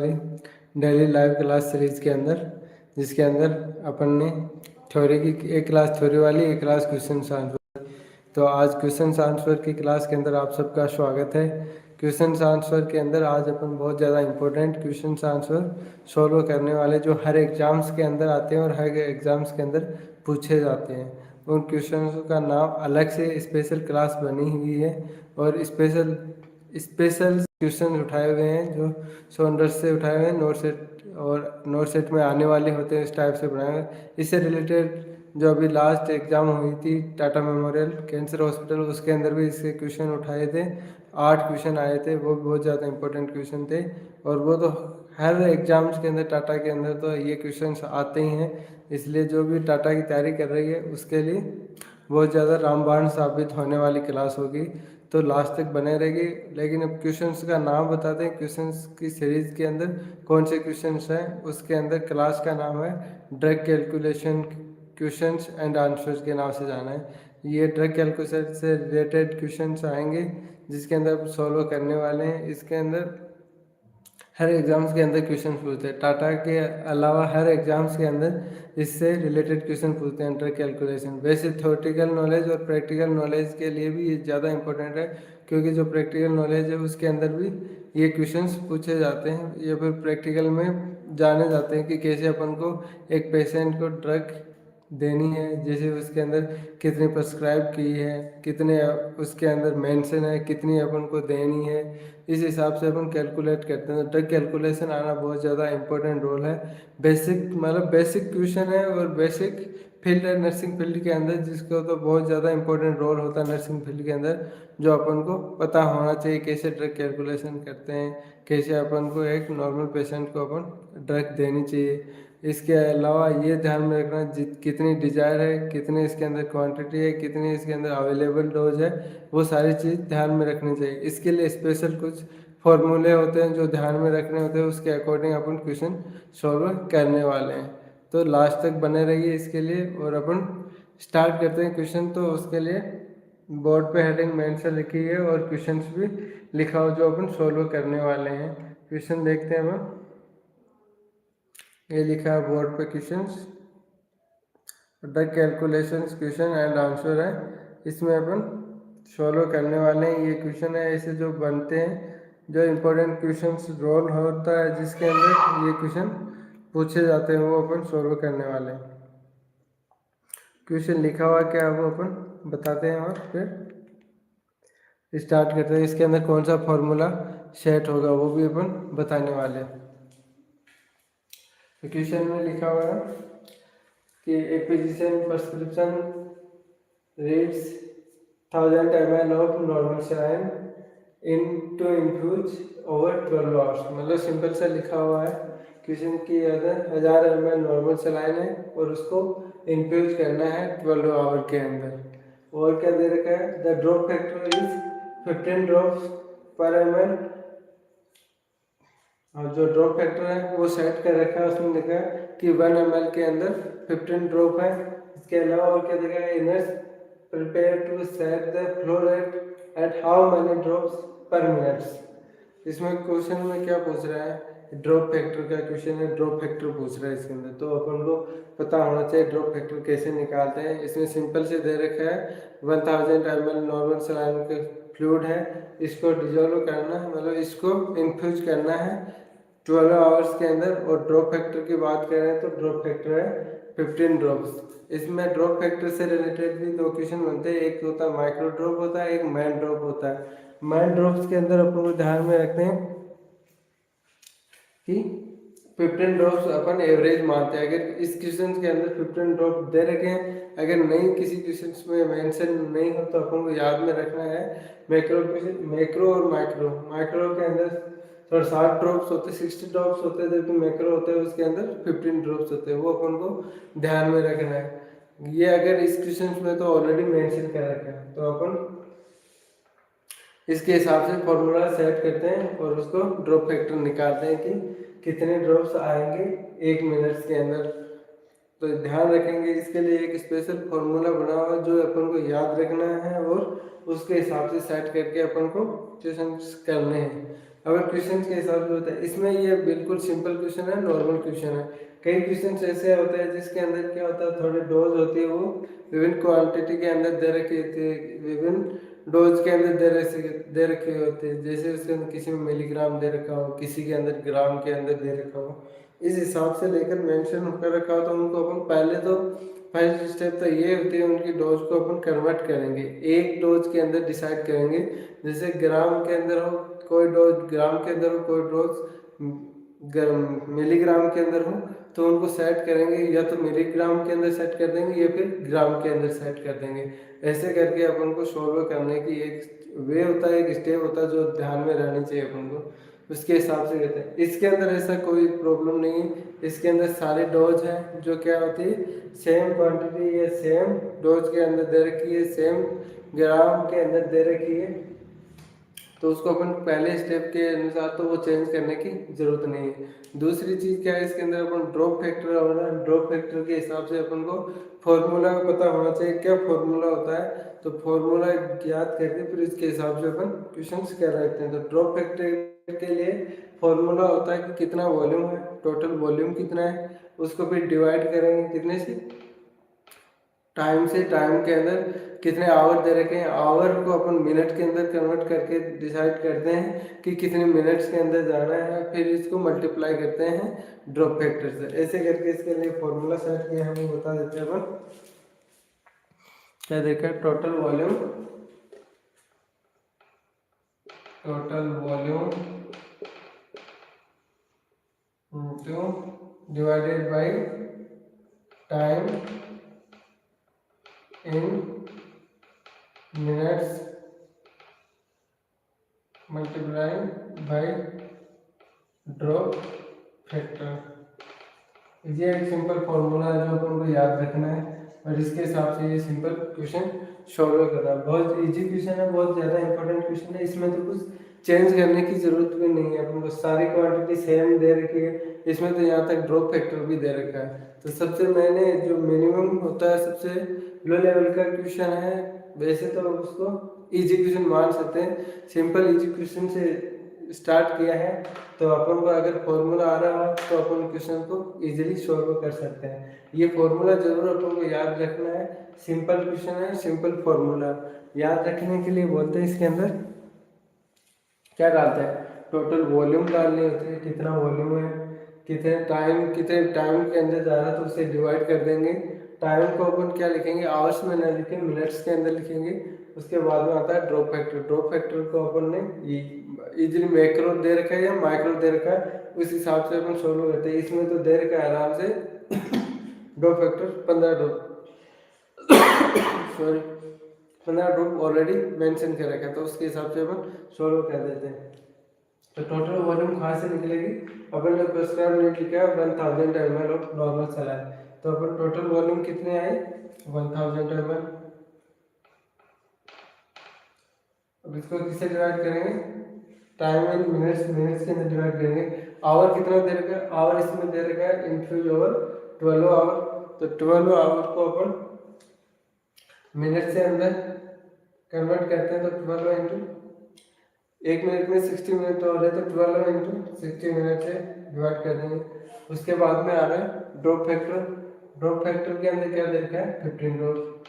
वाली daily live class series के अंदर, जिसके अंदर अपन ने थ्योरी की एक क्लास थ्योरी वाली, एक क्लास क्वेश्चन आंसर। तो आज क्वेश्चन आंसर की क्लास के अंदर आप सबका स्वागत है। क्वेश्चन आंसर के अंदर आज अपन बहुत ज़्यादा इंपॉर्टेंट क्वेश्चन आंसर सॉल्व करने वाले, जो हर एग्जाम्स के अंदर आते हैं और हर एग्जाम्स के अंदर पूछे जाते हैं। उन क्वेश्चन का नाम अलग से स्पेशल क्लास बनी हुई है और स्पेशल क्वेश्चन उठाए हुए हैं जो सोनर्स से उठाए हुए हैं, नोट सेट में आने वाले होते हैं, इस टाइप से बनाए हुए। इससे रिलेटेड जो अभी लास्ट एग्जाम हुई थी टाटा मेमोरियल कैंसर हॉस्पिटल, उसके अंदर भी इसके क्वेश्चन उठाए थे। 8 क्वेश्चन आए थे, वो भी बहुत ज़्यादा इंपॉर्टेंट क्वेश्चन थे। और वो तो हर एग्जाम्स के अंदर, टाटा के अंदर तो ये क्वेश्चन आते ही हैं। इसलिए जो भी टाटा की तैयारी कर रही है उसके लिए बहुत ज़्यादा रामबाण साबित होने वाली क्लास होगी, तो लास्ट तक बने रहेगी। लेकिन अब क्वेश्चंस का नाम बताते हैं। क्वेश्चंस की सीरीज़ के अंदर कौन से क्वेश्चंस हैं, उसके अंदर क्लास का नाम है drug calculation questions and answers के नाम से जाना है। ये ड्रग कैलकुलेशन से रिलेटेड क्वेश्चंस आएंगे जिसके अंदर आप सॉल्व करने वाले हैं। इसके अंदर हर एग्जाम्स के अंदर क्वेश्चन पूछते हैं, टाटा के अलावा हर एग्जाम्स के अंदर इससे रिलेटेड क्वेश्चन पूछते हैं अंडर कैलकुलेशन। वैसे थ्योरेटिकल नॉलेज और प्रैक्टिकल नॉलेज के लिए भी ये ज़्यादा इंपॉर्टेंट है, क्योंकि जो प्रैक्टिकल नॉलेज है उसके अंदर भी ये क्वेश्चंस पूछे जाते हैं, या फिर प्रैक्टिकल में जाने जाते हैं कि कैसे अपन को एक पेशेंट को ड्रग देनी है, जैसे उसके अंदर कितनी प्रिस्क्राइब की है, कितने उसके अंदर मेंशन है, कितनी अपन को देनी है। इस हिसाब से अपन कैलकुलेट करते हैं। ड्रग कैलकुलेशन आना बहुत ज़्यादा इंपॉर्टेंट रोल है। बेसिक क्वेश्चन है और बेसिक फील्ड है नर्सिंग फील्ड के अंदर, जिसको तो बहुत ज़्यादा इंपॉर्टेंट रोल होता है नर्सिंग फील्ड के अंदर, जो अपन को पता होना चाहिए कैसे ड्रग कैलकुलेशन करते हैं, कैसे अपन को एक नॉर्मल पेशेंट को अपन ड्रग देनी चाहिए। इसके अलावा ये ध्यान में रखना कितनी डिजायर है, कितनी इसके अंदर क्वांटिटी है, कितनी इसके अंदर अवेलेबल डोज है, वो सारी चीज़ ध्यान में रखनी चाहिए। इसके लिए स्पेशल कुछ फॉर्मूले होते हैं जो ध्यान में रखने होते हैं, उसके अकॉर्डिंग अपन क्वेश्चन सॉल्व करने वाले हैं। तो लास्ट तक बने रहिए इसके लिए। और अपन स्टार्ट करते हैं क्वेश्चन। तो उसके लिए बोर्ड पे हेडिंग मेंशन लिखी है और क्वेश्चंस भी लिखा हो जो अपन सॉल्व करने वाले हैं। क्वेश्चन देखते हैं अपन। ये लिखा है बोर्ड पे questions, drug calculations question and answer है, इसमें अपन सॉल्व करने वाले हैं। ये क्वेश्चन है ऐसे जो बनते हैं, जो इम्पोर्टेंट क्वेश्चंस रोल होता है जिसके अंदर ये क्वेश्चन पूछे जाते हैं, वो अपन सॉल्व करने वाले हैं। क्वेश्चन लिखा हुआ क्या है वो अपन बताते हैं और फिर स्टार्ट करते हैं। इसके अंदर कौन सा फॉर्मूला सेट होगा वो भी अपन बताने वाले हैं। क्वेश्चन में लिखा हुआ है कि एक physician prescription reads 1000 ml of normal saline in to infuse over 12 hours. मतलब सिंपल सा लिखा हुआ है क्वेश्चन की, अगर 1000 ml नॉर्मल सलाइन है और उसको इन्फ्यूज करना है 12 आवर के अंदर। और क्या दे रखा है, the drop factor is 15 drops पर ml। और जो ड्रॉप फैक्टर है वो सेट कर रखा है, उसमें लिखा है कि 1 ml के अंदर 15 ड्रॉप है। इसके अलावा और क्या देखा है, nurse prepare to set the flow rate at how many drops per minutes. इसमें क्वेश्चन में क्या पूछ रहा है, ड्रॉप फैक्टर का क्वेश्चन है, ड्रॉप फैक्टर पूछ रहा है इसके अंदर। तो अपन को पता होना चाहिए ड्रॉप फैक्टर कैसे निकालते हैं। इसमें सिंपल से दे रखा है 1000 ml नॉर्मल सलाइन का फ्लूइड है, इसको डिजोल्व करना है, मतलब इसको इन्फ्यूज करना है 12 आवर्स के अंदर। और ड्रॉप फैक्टर की बात करें तो ड्रॉप फैक्टर है 15 ड्रॉप्स। इसमें ड्रॉप फैक्टर से रिलेटेड भी 2 क्वेश्चन बनते हैं, एक होता है माइक्रो ड्रॉप होता है, एक मैन ड्रॉप होता है। मैन ड्रॉप्स के अंदर अपन को ध्यान में रखते हैं कि 15 ड्रॉप्स अपन एवरेज मानते हैं। अगर इस क्वेश्चन के अंदर 15 ड्रॉप दे रखे हैं, अगर नहीं किसी क्वेश्चन में मेंशन नहीं हो तो अपन को याद में रखना है मैक्रो और माइक्रो के अंदर थोड़ा 60 ड्रॉप्स होते हैं, 60 ड्रॉप्स होते हैं, जबकि मैक्रो होते हैं उसके अंदर 15 ड्रॉप्स होते हैं, वो अपन को ध्यान में रखना है। ये अगर इस क्वेश्चन में तो ऑलरेडी मेंशन कर रखा है, तो अपन इसके हिसाब से फॉर्मूला सेट करते हैं और उसको ड्रॉप फैक्टर निकालते हैं कि कितने ड्रॉप्स आएंगे 1 मिनट के अंदर। तो ध्यान रखेंगे, इसके लिए एक स्पेशल फॉर्मूला बना हुआ है जो अपन को याद रखना है और उसके हिसाब से सेट करके अपन को क्वेश्चन करने हैं। अगर क्वेश्चन के हिसाब से होता है, इसमें ये बिल्कुल सिंपल क्वेश्चन है, नॉर्मल क्वेश्चन है। कई क्वेश्चन ऐसे होते हैं जिसके अंदर क्या होता है, थोड़ी डोज होती है, वो विभिन्न क्वांटिटी के अंदर दे रखी होती है, विभिन्न डोज के अंदर दे रखे होते हैं। जैसे उसके अंदर किसी में मिलीग्राम दे रखा हो, किसी के अंदर ग्राम के अंदर दे रखा हो, इस हिसाब से लेकर मेंशन कर रखा हो, तो उनको अपन पहले तो फर्स्ट स्टेप तो ये होती है, उनकी डोज को अपन कन्वर्ट करेंगे, एक डोज के अंदर डिसाइड करेंगे। जैसे ग्राम के अंदर हो कोई डोज, ग्राम के अंदर हो कोई डोज, मिलीग्राम के अंदर हो, तो उनको सेट करेंगे, या तो मिलीग्राम के अंदर सेट कर देंगे या फिर ग्राम के अंदर सेट कर देंगे। ऐसे करके अपन को सॉल्व करने की एक वे होता है, एक स्टेप होता है जो ध्यान में रहनी चाहिए अपन को, उसके हिसाब से कहते हैं। इसके अंदर ऐसा कोई प्रॉब्लम नहीं है, इसके अंदर सारे डोज हैं जो क्या होती है, सेम क्वांटिटी या सेम डोज के अंदर दे रखी है, सेम ग्राम के अंदर दे रखी है, तो उसको अपन पहले स्टेप के अनुसार तो वो चेंज करने की जरूरत नहीं है। दूसरी चीज़ क्या है, इसके अंदर अपन ड्रॉप फैक्टर होना है, ड्रॉप फैक्टर के हिसाब से अपन को फॉर्मूला पता होना चाहिए, क्या फॉर्मूला होता है, तो फॉर्मूला याद करके फिर इसके हिसाब से अपन क्वेश्चंस कर रखते हैं। तो ड्रॉप फैक्टर के लिए फॉर्मूला होता है कि कितना वॉल्यूम है, टोटल वॉल्यूम कितना है, उसको फिर डिवाइड करेंगे कितने से, टाइम से, टाइम के अंदर कितने आवर दे रखे हैं, आवर को अपन मिनट के अंदर कन्वर्ट करके डिसाइड करते हैं कि कितने मिनट्स के अंदर जाना है, फिर इसको मल्टीप्लाई करते हैं ड्रॉप फैक्टर से। ऐसे करके इसके लिए फॉर्मूला सेट किया हम बता देते हैं अपन। क्या देखा, total volume, total volume divided by time in minutes multiplying by drop factor. ये एक सिंपल फॉर्मूला है जो अपन को याद रखना है, और इसके हिसाब से ये सिंपल क्वेश्चन सॉल्व करना है। बहुत इजी क्वेश्चन है, बहुत ज़्यादा इंपॉर्टेंट क्वेश्चन है, इसमें तो कुछ चेंज करने की जरूरत भी नहीं है, अपन को सारी क्वांटिटी सेम दे रखी है, इसमें तो यहाँ तक ड्रॉप फैक्टर भी दे रखा है। तो सबसे मैंने जो मिनिमम होता है, सबसे लो लेवल का क्वेश्चन है, वैसे तो उसको इजी क्वेश्चन मान सकते हैं, सिंपल इजी क्वेश्चन से स्टार्ट किया है, तो अपन को अगर फॉर्मूला आ रहा है तो अपन क्वेश्चन को इजीली सॉल्व कर सकते हैं। ये फॉर्मूला जरूर अपन को याद रखना है, सिंपल क्वेश्चन है, सिंपल फॉर्मूला याद रखने के लिए बोलते हैं। इसके अंदर क्या डालते हैं, टोटल वॉल्यूम डालनी होती है, कितना वॉल्यूम है, कितने टाइम के अंदर जा रहा है, तो उसे डिवाइड कर देंगे। टाइम को अपन क्या लिखेंगे, आवर्स में ना लिखें, मिनट्स के अंदर लिखेंगे। उसके बाद में आता है ड्रॉप फैक्टर, ड्रॉप फैक्टर को अपन ने इजीली मैक्रो दे रखा है या माइक्रो दे रखा है, उस हिसाब से अपन सोल्व करते हैं। इसमें तो दे रखा है आराम से drop factor 15 drop sorry 15 drop already mention कर रखा है, तो उसके हिसाब से अपन सोल्व कर देते हैं। तो टोटल वॉल्यूम कहाँ से निकलेगी, अपन ने प्रिस्क्राइब रेट लिखा है 1000 ml ऑफ नॉर्मल सलाइन, तो अपन टोटल वॉल्यूम कितने आए 1000 ml। अब इसको किससे डिवाइड करेंगे, टाइम इन मिनट्स, मिनट्स के अंदर डिवाइड करेंगे। आवर कितना दे रखा है, आवर इसमें दे रखा है इंफ्यूज ओवर 12 आवर, तो 12 आवर को अपन मिनट से अंदर कन्वर्ट करते हैं, तो 12 इंटू, एक मिनट में 60 मिनट हो रहे, तो 12 इंटू 60 मिनट से डिवाइड कर देंगे। उसके बाद में आ रहा है ड्रॉप फैक्टर, ड्रॉप फैक्टर के अंदर क्या दे रखा है 15 ड्रॉप,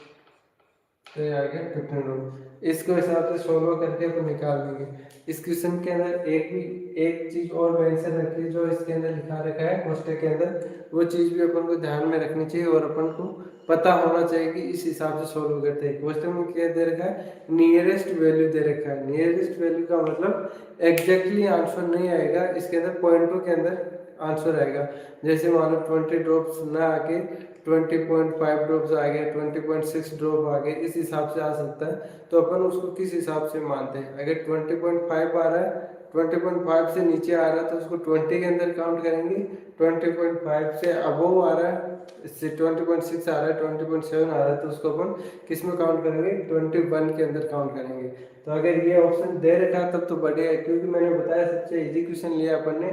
तो ये आ गया 15 ड्रॉप। इसको हिसाब से सोल्व करके अपन निकाल देंगे। इस क्वेश्चन के अंदर एक चीज और मेंशन रखिए, जो इसके अंदर लिखा रखा है क्वेश्चन के अंदर, वो चीज भी अपन को ध्यान में रखनी चाहिए और अपन को पता होना चाहिए कि इस हिसाब से सोल्व करते हैं। क्वेश्चन में क्या दे रखा है, नियरेस्ट वैल्यू दे रखा है। नियरेस्ट वैल्यू का मतलब एग्जैक्टली आंसर नहीं आएगा, इसके अंदर पॉइंटों के अंदर आंसर आएगा। जैसे मान लो 20 ड्रॉप्स ना आके 20.5 ड्रॉप्स आ गए, 20.6 ड्रॉप आ गए, इस हिसाब से आ सकता है। तो अपन उसको किस हिसाब से मानते हैं, अगर 20.5 आ रहा है, 20.5 से नीचे आ रहा है तो उसको 20 के अंदर काउंट करेंगे, 20.5 से अबोव आ रहा है, इससे 20.6 आ रहा है, 20.7 आ रहा है, तो उसको अपन किस में काउंट करेंगे 21 के अंदर काउंट करेंगे। तो अगर ये ऑप्शन दे रखा तब तो बढ़िया है, क्योंकि मैंने बताया सबसे इजी क्वेश्चन लिया अपन ने,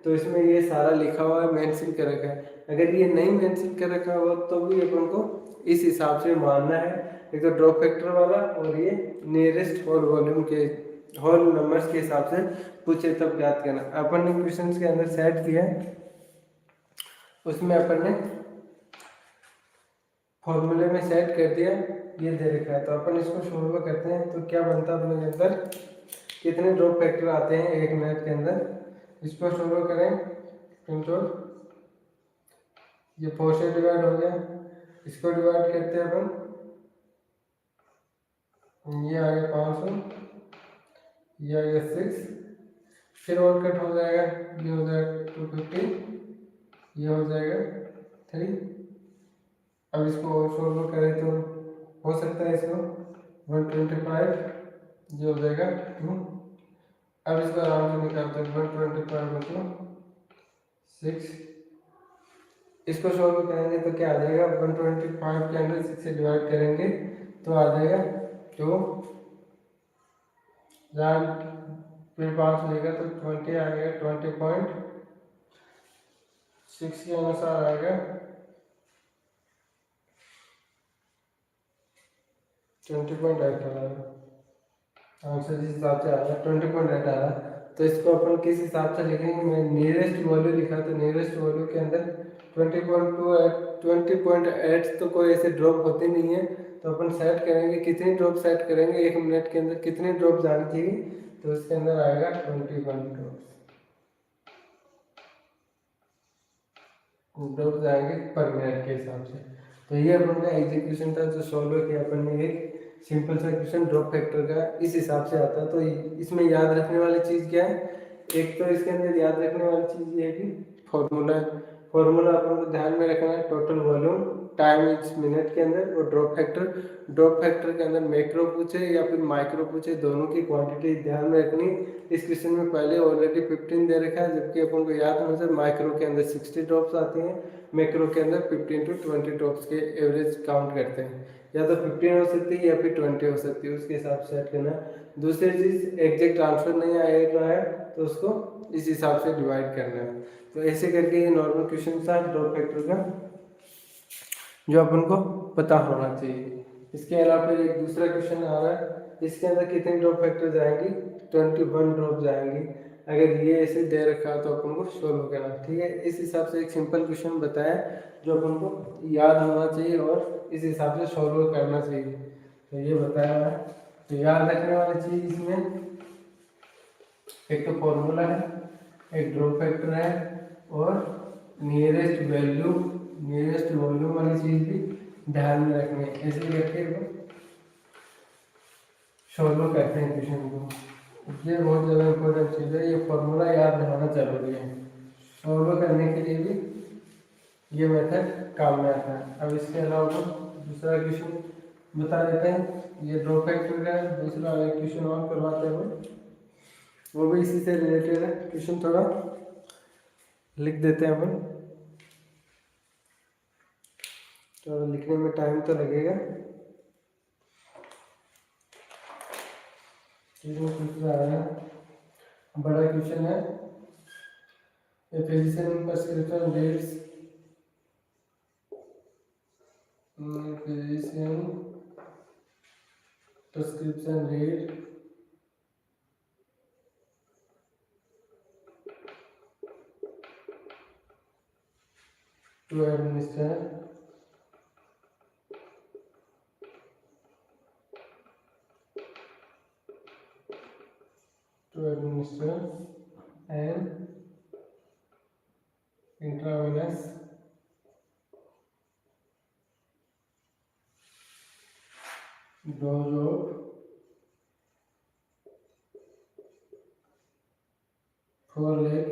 तो इसमें ये सारा लिखा हुआ है, मेंशन कर रखा है। अगर ये नहीं मेंशन कर रखा हो तो भी अपन को इस हिसाब से मानना है, एक तो ड्रॉप फैक्टर वाला और ये नियरेस्ट और वॉल्यूम के होल नंबर्स के हिसाब से पूछे तब ज्ञात करना। अपन ने क्वेश्चन के अंदर सेट किया, उसमें अपन ने फॉर्मूले में सेट कर दिया, ये दे रखा है। तो अपन इसको सॉल्व करते हैं तो क्या बनता है अपने अंदर, कितने ड्रॉप फैक्टर आते हैं 1 मिनट के अंदर। इसको सॉल्व करें, कंट्रोल ये 4 से डिवाइड हो गया, इसको डिवाइड करते हैं अपन, ये आ गया 500, ये आ गया 6, फिर और कट हो जाएगा, ये हो जाएगा 250, ये हो जाएगा 3। अब इसको और सॉल्व करें तो हो सकता है इसको 125, ये हो जाएगा 2। अब इसको आराम से निकालते हैं, 125 मतलब 6, इसको सॉल्व करेंगे तो क्या आ जाएगा, 125 के अंदर 6 से डिवाइड करेंगे तो आ जाएगा 2, जहाँ फिर 5 लेगा तो 20 आएगा, 20.6 के अनुसार आएगा 20.8 आ रहा है आंसर, जिस हिसाब से आ रहा है 20.8 आ रहा है। तो इसको अपन किस हिसाब से लिखेंगे, मैं नियरेस्ट वैल्यू लिखा, तो नियरेस्ट वैल्यू के अंदर 20.8 तो कोई ऐसे ड्रॉप होते नहीं है। तो अपन सेट करेंगे, कितनी ड्रॉप सेट करेंगे 1 मिनट के अंदर, कितनी ड्रॉप जानी चाहिए, तो उसके अंदर आएगा 21 ड्रॉप जाएंगे पर मिनट के हिसाब से। तो ये अपन का एग्जीक्यूशन था जो सॉल्व किया अपन ने, एक सिंपल सा क्वेश्चन ड्रॉप फैक्टर का इस हिसाब से आता है। तो इसमें याद रखने वाली चीज़ क्या है, एक तो इसके अंदर याद रखने वाली चीज़ ये है कि फॉर्मूला है, फॉर्मूला अपन को ध्यान में रखना है, total volume time is minute के अंदर, और ड्रॉप फैक्टर के अंदर मैक्रो पूछे या फिर माइक्रो पूछे, दोनों की क्वांटिटी ध्यान में रखनी। इस क्वेश्चन में पहले ऑलरेडी 15 दे रखा है, जबकि अपन को याद होना चाहिए माइक्रो के अंदर 60 ड्रॉप्स आती हैं, मैक्रो के अंदर 15 to 20 ड्रॉप्स के एवरेज काउंट करते हैं, या तो 15 हो सकती है या फिर 20 हो सकती है, उसके हिसाब से सेट करना। दूसरी चीज़ एग्जैक्ट आंसर नहीं आएगा है तो उसको इस हिसाब से डिवाइड करना है। तो ऐसे करके ये नॉर्मल क्वेश्चन था ड्रॉप फैक्टर का, जो अपन को पता होना चाहिए। इसके अलावा फिर एक दूसरा क्वेश्चन आ रहा है, इसके अंदर कितने ड्रॉप फैक्टर जाएंगी, 21 ड्रॉप जाएंगी। अगर ये ऐसे दे रखा तो अपन को सोल्व करना, ठीक है। इस हिसाब से एक सिंपल क्वेश्चन बताया जो अपन को याद होना चाहिए और इस हिसाब से सोल्व करना चाहिए। तो ये बताया है। तो याद रखने वाली चीज़ इसमें एक तो फॉर्मूला है, एक ड्रॉप फैक्टर है, और नियरेस्ट वॉल्यूम वाली चीज़ भी ध्यान में रखनी है। ऐसे करके सॉल्व करते हैं क्वेश्चन को। ये बहुत ज़्यादा इम्पोर्टेंट चीज़ है, ये फॉर्मूला याद रहना जरूरी है। सॉल्व करने के लिए भी ये मेथड काम में आता है। अब इसके अलावा दूसरा क्वेश्चन बता देते हैं, ये ड्रॉप फैक्टर का है। दूसरा एक क्वेश्चन और करवाते हैं, वो भी इसी से रिलेटेड है। क्वेश्चन थोड़ा लिख देते हैं अपन, तो लिखने में टाइम तो लगेगा। बड़ा क्वेश्चन है, A physician prescription reads read to administer an intravenous dose of folic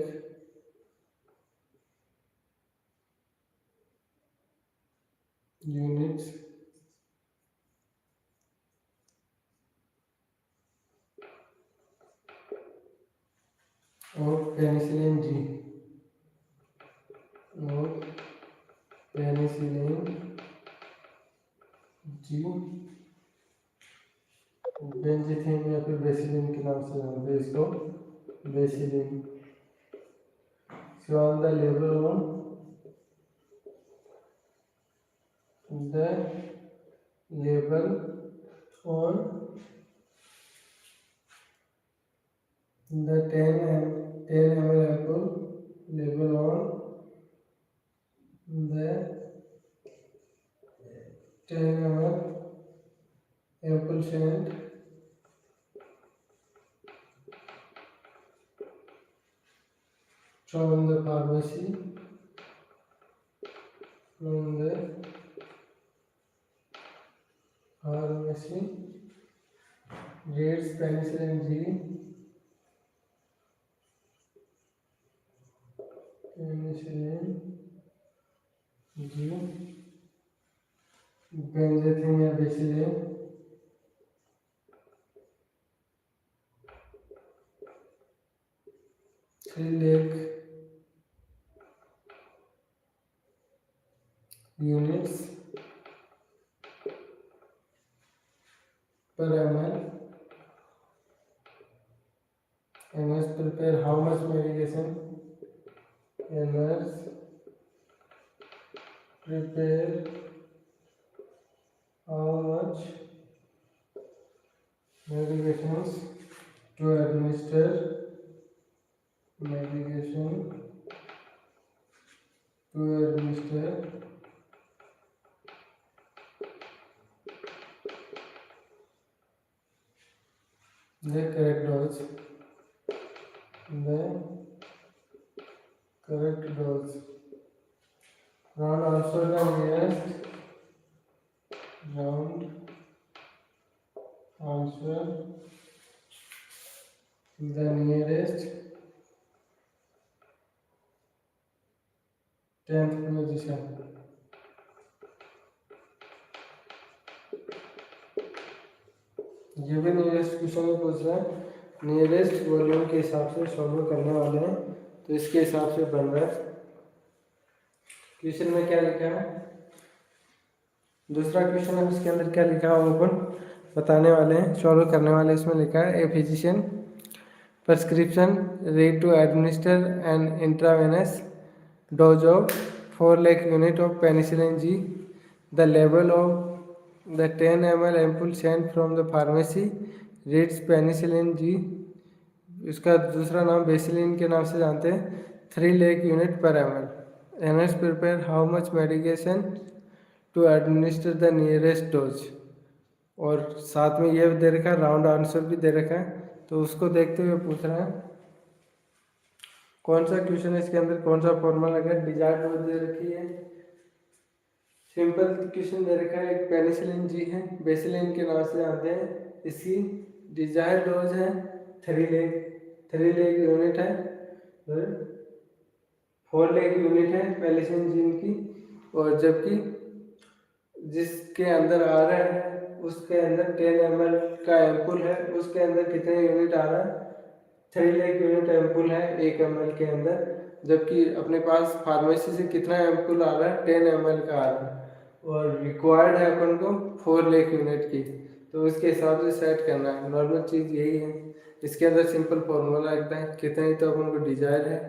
units of penicillin G बेंजीथिन या फिर बेसिलिन के नाम से जानते हैं इसको, बेसिलिन। On the label on the 10 ml apple label on the 10 ml apple scent from the pharmacy reads penicillin G benzathine या बेसिलिन 3 lakh units per ml and must prepare how much medication and must prepare how much medications to administer medication to administer the correct dose round also the nearest round answer the nearest 10th position ये भी nearest question में पूछ रहा है nearest volume के हिसाब से solve करने वाले हैं तो इसके हिसाब से बन रहा है क्वेश्चन में क्या लिखा है दूसरा क्वेश्चन है उसके अंदर क्या लिखा है अपन बताने वाले हैं सॉल्व करने वाले इसमें लिखा है a physician prescription read to administer an intravenous dose of 4 lakh unit of penicillin G. The label of the 10 ml ampoule sent from the pharmacy reads penicillin G. इसका दूसरा नाम बेसिलिन के नाम से जानते हैं 3 lakh unit per ml. And must prepare how much medication to administer the nearest dose. और साथ में ये दे रखा है राउंड आंसर भी दे रखा है तो उसको देखते हुए पूछ रहा है कौन सा क्वेश्चन है इसके अंदर कौन सा फॉर्मूला है डिजायर्ड डोज दे रखी है सिंपल क्वेश्चन दे रखा है एक पेनिसिलिन जी है बेसिलिन के नाम से जानते हैं इसकी डिजायर्ड डोज है 3 लेख यूनिट है 4 लेख यूनिट है पेनिसिलिन जीन की और जबकि जिसके अंदर आ रहा है उसके अंदर 10 ml का एम्पुल है उसके अंदर कितने यूनिट आ रहा है 3 लाख यूनिट एम्पुल है 1 ml के अंदर जबकि अपने पास फार्मेसी से कितना एम्पुल आ रहा है 10 ml का आ रहा है और रिक्वायर्ड है अपन को 4 लाख यूनिट की तो उसके हिसाब से सेट करना है नॉर्मल चीज़ यही है इसके अंदर सिंपल फॉर्मूला लगता है कितनी तो अपन को डिजायर है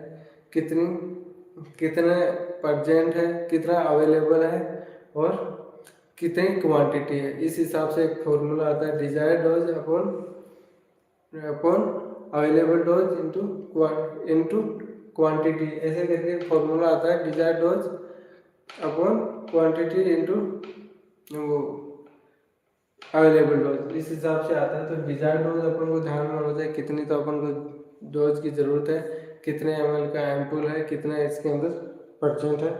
कितने परजेंट है कितना अवेलेबल है और कितनी क्वांटिटी है इस हिसाब से एक फॉर्मूला आता है desired dose upon available dose into quantity ऐसे करके फॉर्मूला आता है desired dose upon quantity into वो अवेलेबल डोज इस हिसाब से आता है तो डिजायर्ड डोज अपन को ध्यान में होना चाहिए कितनी तो अपन को डोज की ज़रूरत है कितने ml का एम्पुल है कितना इसके अंदर परसेंट है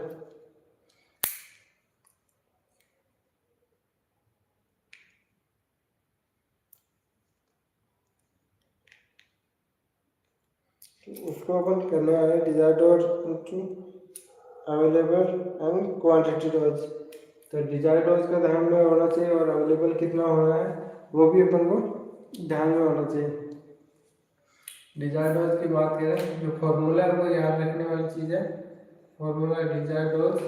उसको अपन करने वाले desired dose into available and quantity dose तो डिजायर्ड डोज का ध्यान में होना चाहिए और अवेलेबल कितना होना है वो भी अपन को ध्यान में होना चाहिए डिजायर्ड डोज की बात करें जो फॉर्मूला है वो याद रखने वाली चीज़ है formula desired dose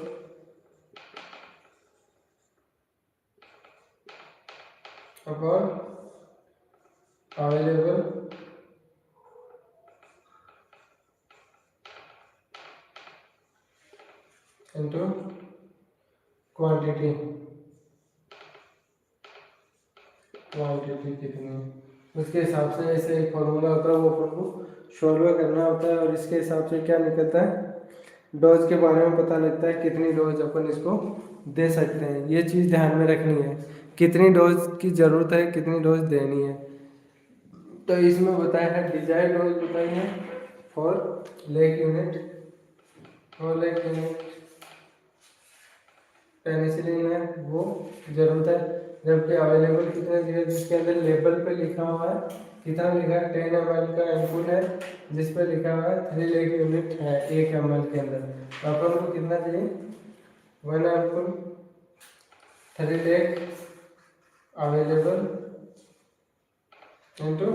upon available into quantity कितनी उसके हिसाब से ऐसे एक फॉर्मूला होता है, वो अपन को सॉल्व करना होता है। और इसके हिसाब से क्या निकलता है, डोज के बारे में पता लगता है कितनी डोज अपन इसको दे सकते हैं। ये चीज़ ध्यान में रखनी है, कितनी डोज की ज़रूरत है, कितनी डोज देनी है। तो इसमें बताया है डिजायर्ड डोज बताई है फॉर लेग यूनिट, पेनिसिलिन है वो जरूरत है। जबकि अवेलेबल कितने है, जिसके अंदर लेबल पे लिखा हुआ है कितना लिखा है, 10 ml का एम्पूल है, जिस पे लिखा हुआ है 3 लेग यूनिट है 1 ml के अंदर। तो अपन को कितना चाहिए, 1 ampoule 3 leg available into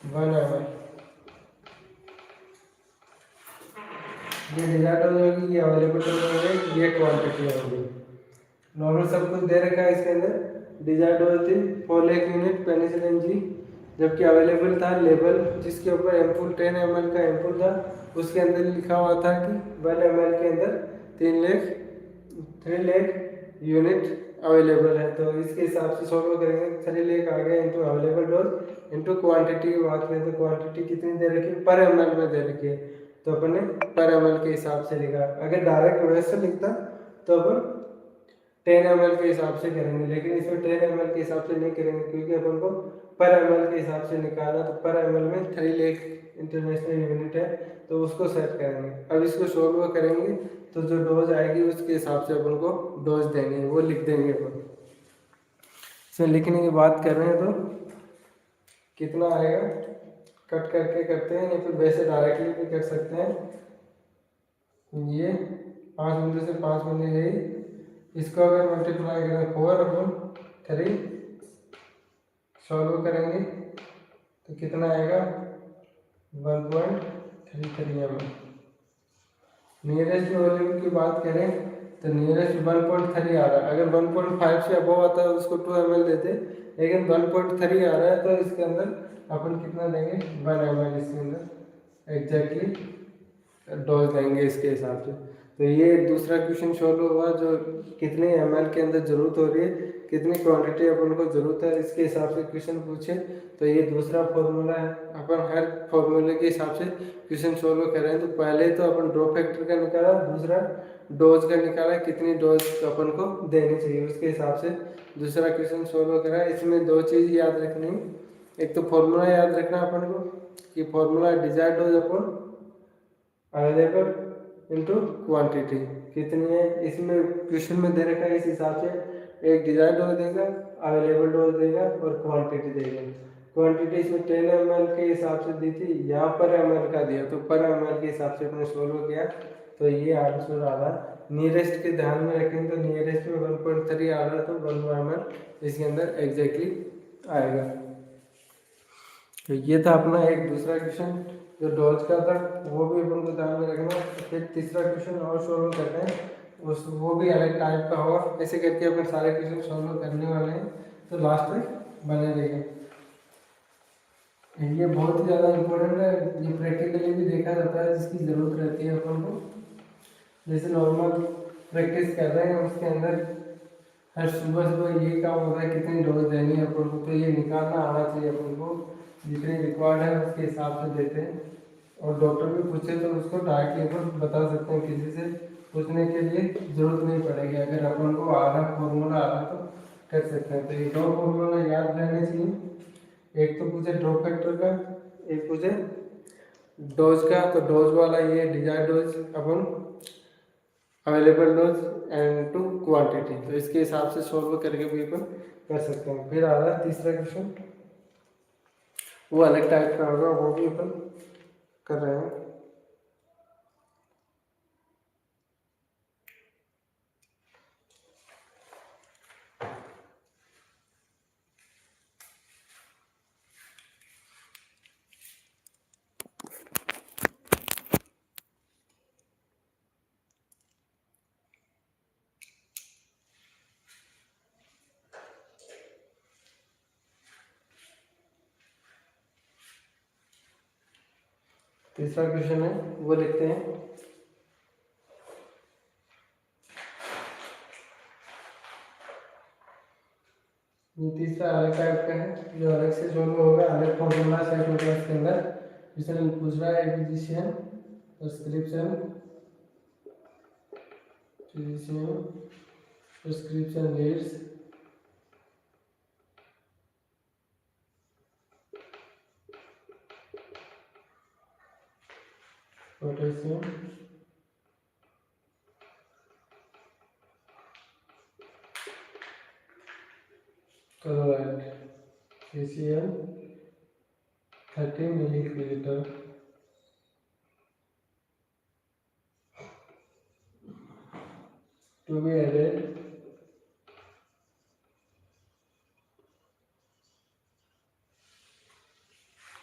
1 ml। ये डिजायर्ड डोज होगी, ये अवेलेबल डोज होगी, ये क्वांटिटी होगी। नॉर्मल सब कुछ दे रखा है इसके अंदर। डिजायर्ड डोज थी 4 लेग यूनिट पेनिसिलिन जी, जबकि अवेलेबल था लेबल जिसके ऊपर एम्पूल 10 ml का एम्पूल था, उसके अंदर लिखा हुआ था कि 1 ml के अंदर 3 लेग यूनिट अवेलेबल है। तो इसके हिसाब से सॉल्व करेंगे, 3 लेग आ गया into available dose into quantity की बात करें तो क्वांटिटी कितनी दे रखी है, पर ml में दे रखी है, तो अपन ने पर ml के हिसाब से लिखा। अगर डायरेक्ट वैसे लिखता तो अपन 10 ml के हिसाब से करेंगे, लेकिन इसमें 10 ml के हिसाब से नहीं करेंगे क्योंकि अपन को पर ml के हिसाब से निकालना। तो पर ml में 3 लेग इंटरनेशनल यूनिट है, तो उसको सेट करेंगे। अब इसको सॉल्व करेंगे तो जो डोज आएगी उसके हिसाब से अपन को डोज देंगे, वो लिख देंगे अपन। इसमें लिखने की बात कर रहे हैं तो कितना आएगा, कट करके करते हैं या फिर वैसे डायरेक्टली भी कर सकते हैं। ये 5 बिंदु से 5 बिंदु यही, इसको अगर मल्टीप्लाई करें 4/3 सॉल्व करेंगे तो कितना आएगा 1.33 ml। नियरेस्ट वैल्यू की बात करें तो नियरेस्ट 1.3 आ रहा है। अगर 1.5 से अबव आता है उसको 2 ml देते, लेकिन 1.3 आ रहा है तो इसके अंदर अपन कितना देंगे 1 ml इसके अंदर एग्जैक्टली डोज देंगे इसके हिसाब से। तो ये दूसरा क्वेश्चन सॉल्व हुआ, जो कितने ml के अंदर जरूरत हो रही है, कितनी क्वांटिटी अपन को जरूरत है, इसके हिसाब से क्वेश्चन पूछे। तो ये दूसरा फॉर्मूला है, अपन हर फॉर्मूले के हिसाब से क्वेश्चन सॉल्व कर रहे हैं। तो पहले तो अपन ड्रॉप फैक्टर का निकाला, दूसरा डोज का निकाला, कितनी डोज अपन को देनी चाहिए उसके हिसाब से दूसरा क्वेश्चन सॉल्व करा। इसमें दो चीज़ याद रखनी, एक तो फॉर्मूला याद रखना अपन को कि फॉर्मूला डिजायर्ड डोज अपन अवेलेबल इंटू क्वांटिटी कितनी है, इसमें क्वेश्चन में दे रखा है इस हिसाब से। एक डिजायर्ड डोज देगा, अवेलेबल डोज देगा और क्वांटिटी देगा। क्वांटिटी इसमें 10 ml के हिसाब से दी थी, यहाँ पर ml का दिया, तो पर ml के हिसाब से अपने सोल्व किया, तो ये आंसर आ रहा। नियरेस्ट के ध्यान में रखें तो नियरेस्ट में 1.3 आ रहा, तो 1 ml इसके अंदर एग्जैक्टली आएगा। तो ये था अपना एक दूसरा क्वेश्चन जो डोज का था, वो भी अपन को ध्यान में रखना। फिर तीसरा क्वेश्चन और सॉल्व करते हैं, उस वो भी अलग टाइप का होगा। ऐसे करके अपन सारे क्वेश्चन सॉल्व करने वाले हैं, तो लास्ट तक बने रहिए। ये बहुत ही ज़्यादा इम्पोर्टेंट है, ये प्रैक्टिकली भी देखा जाता है, जिसकी ज़रूरत रहती है अपन को। जैसे नॉर्मल प्रैक्टिस कर रहे हैं उसके अंदर हर सुबह सुबह ये काम होता है कितनी डोज देनी है अपन को, तो ये निकालना आना चाहिए अपन को। जितनी रिक्वायर्ड है उसके हिसाब से देते हैं, और डॉक्टर भी पूछे तो उसको डायरेक्टली अपन बता सकते हैं, किसी से पूछने के लिए जरूरत नहीं पड़ेगी। अगर अपन को आधा फॉर्मूला आता तो कर सकते हैं। तो ये दो फॉर्मूला याद रहने चाहिए, एक तो पूछे ड्रॉप फैक्टर का, एक पूछे डोज का। तो डोज वाला ये डिजायर्ड डोज अपन available dose and to quantity, तो इसके हिसाब से सॉल्व करके भी अपन कर सकते हैं। फिर आ रहा है तीसरा क्वेश्चन, वो अलग टाइप का होगा, वो भी अपन कर रहे हैं। तीसरा क्वेश्चन है वो लिखते हैं, ये तीसरा अलग टाइप का है जो अलग से सोल्व होगा, अलग फॉर्मूला सेट होगा इसके अंदर। इसमें पूछ रहा है acquisition, subscription, subscription rates, potassium, chloride, KCl 30 millilitre, to be added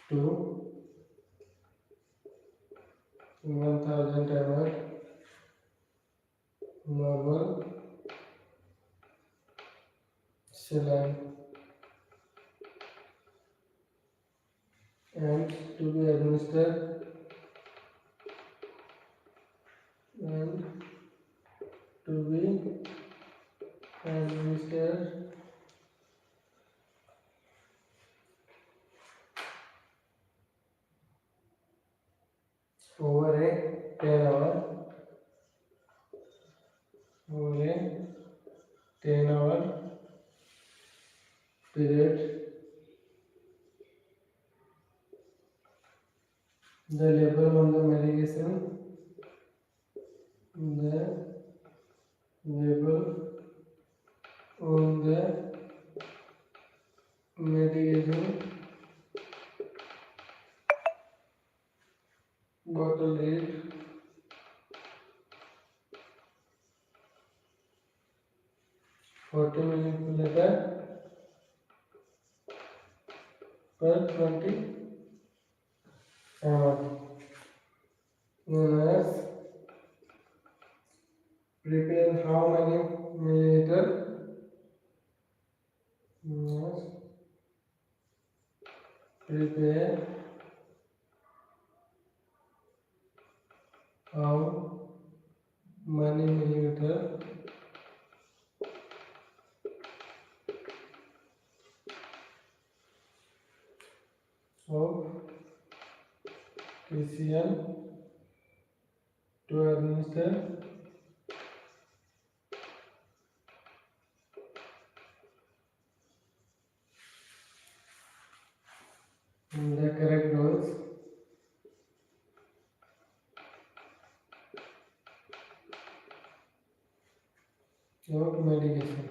to 1000 ml normal saline and to be administered over a 10-hour period. The label on the medication, bottle read 40 milliliter per 20 ml. Known as prepare how many milliliter? Yes. Prepare how many milliliter of KCl to administer the correct dose of medication.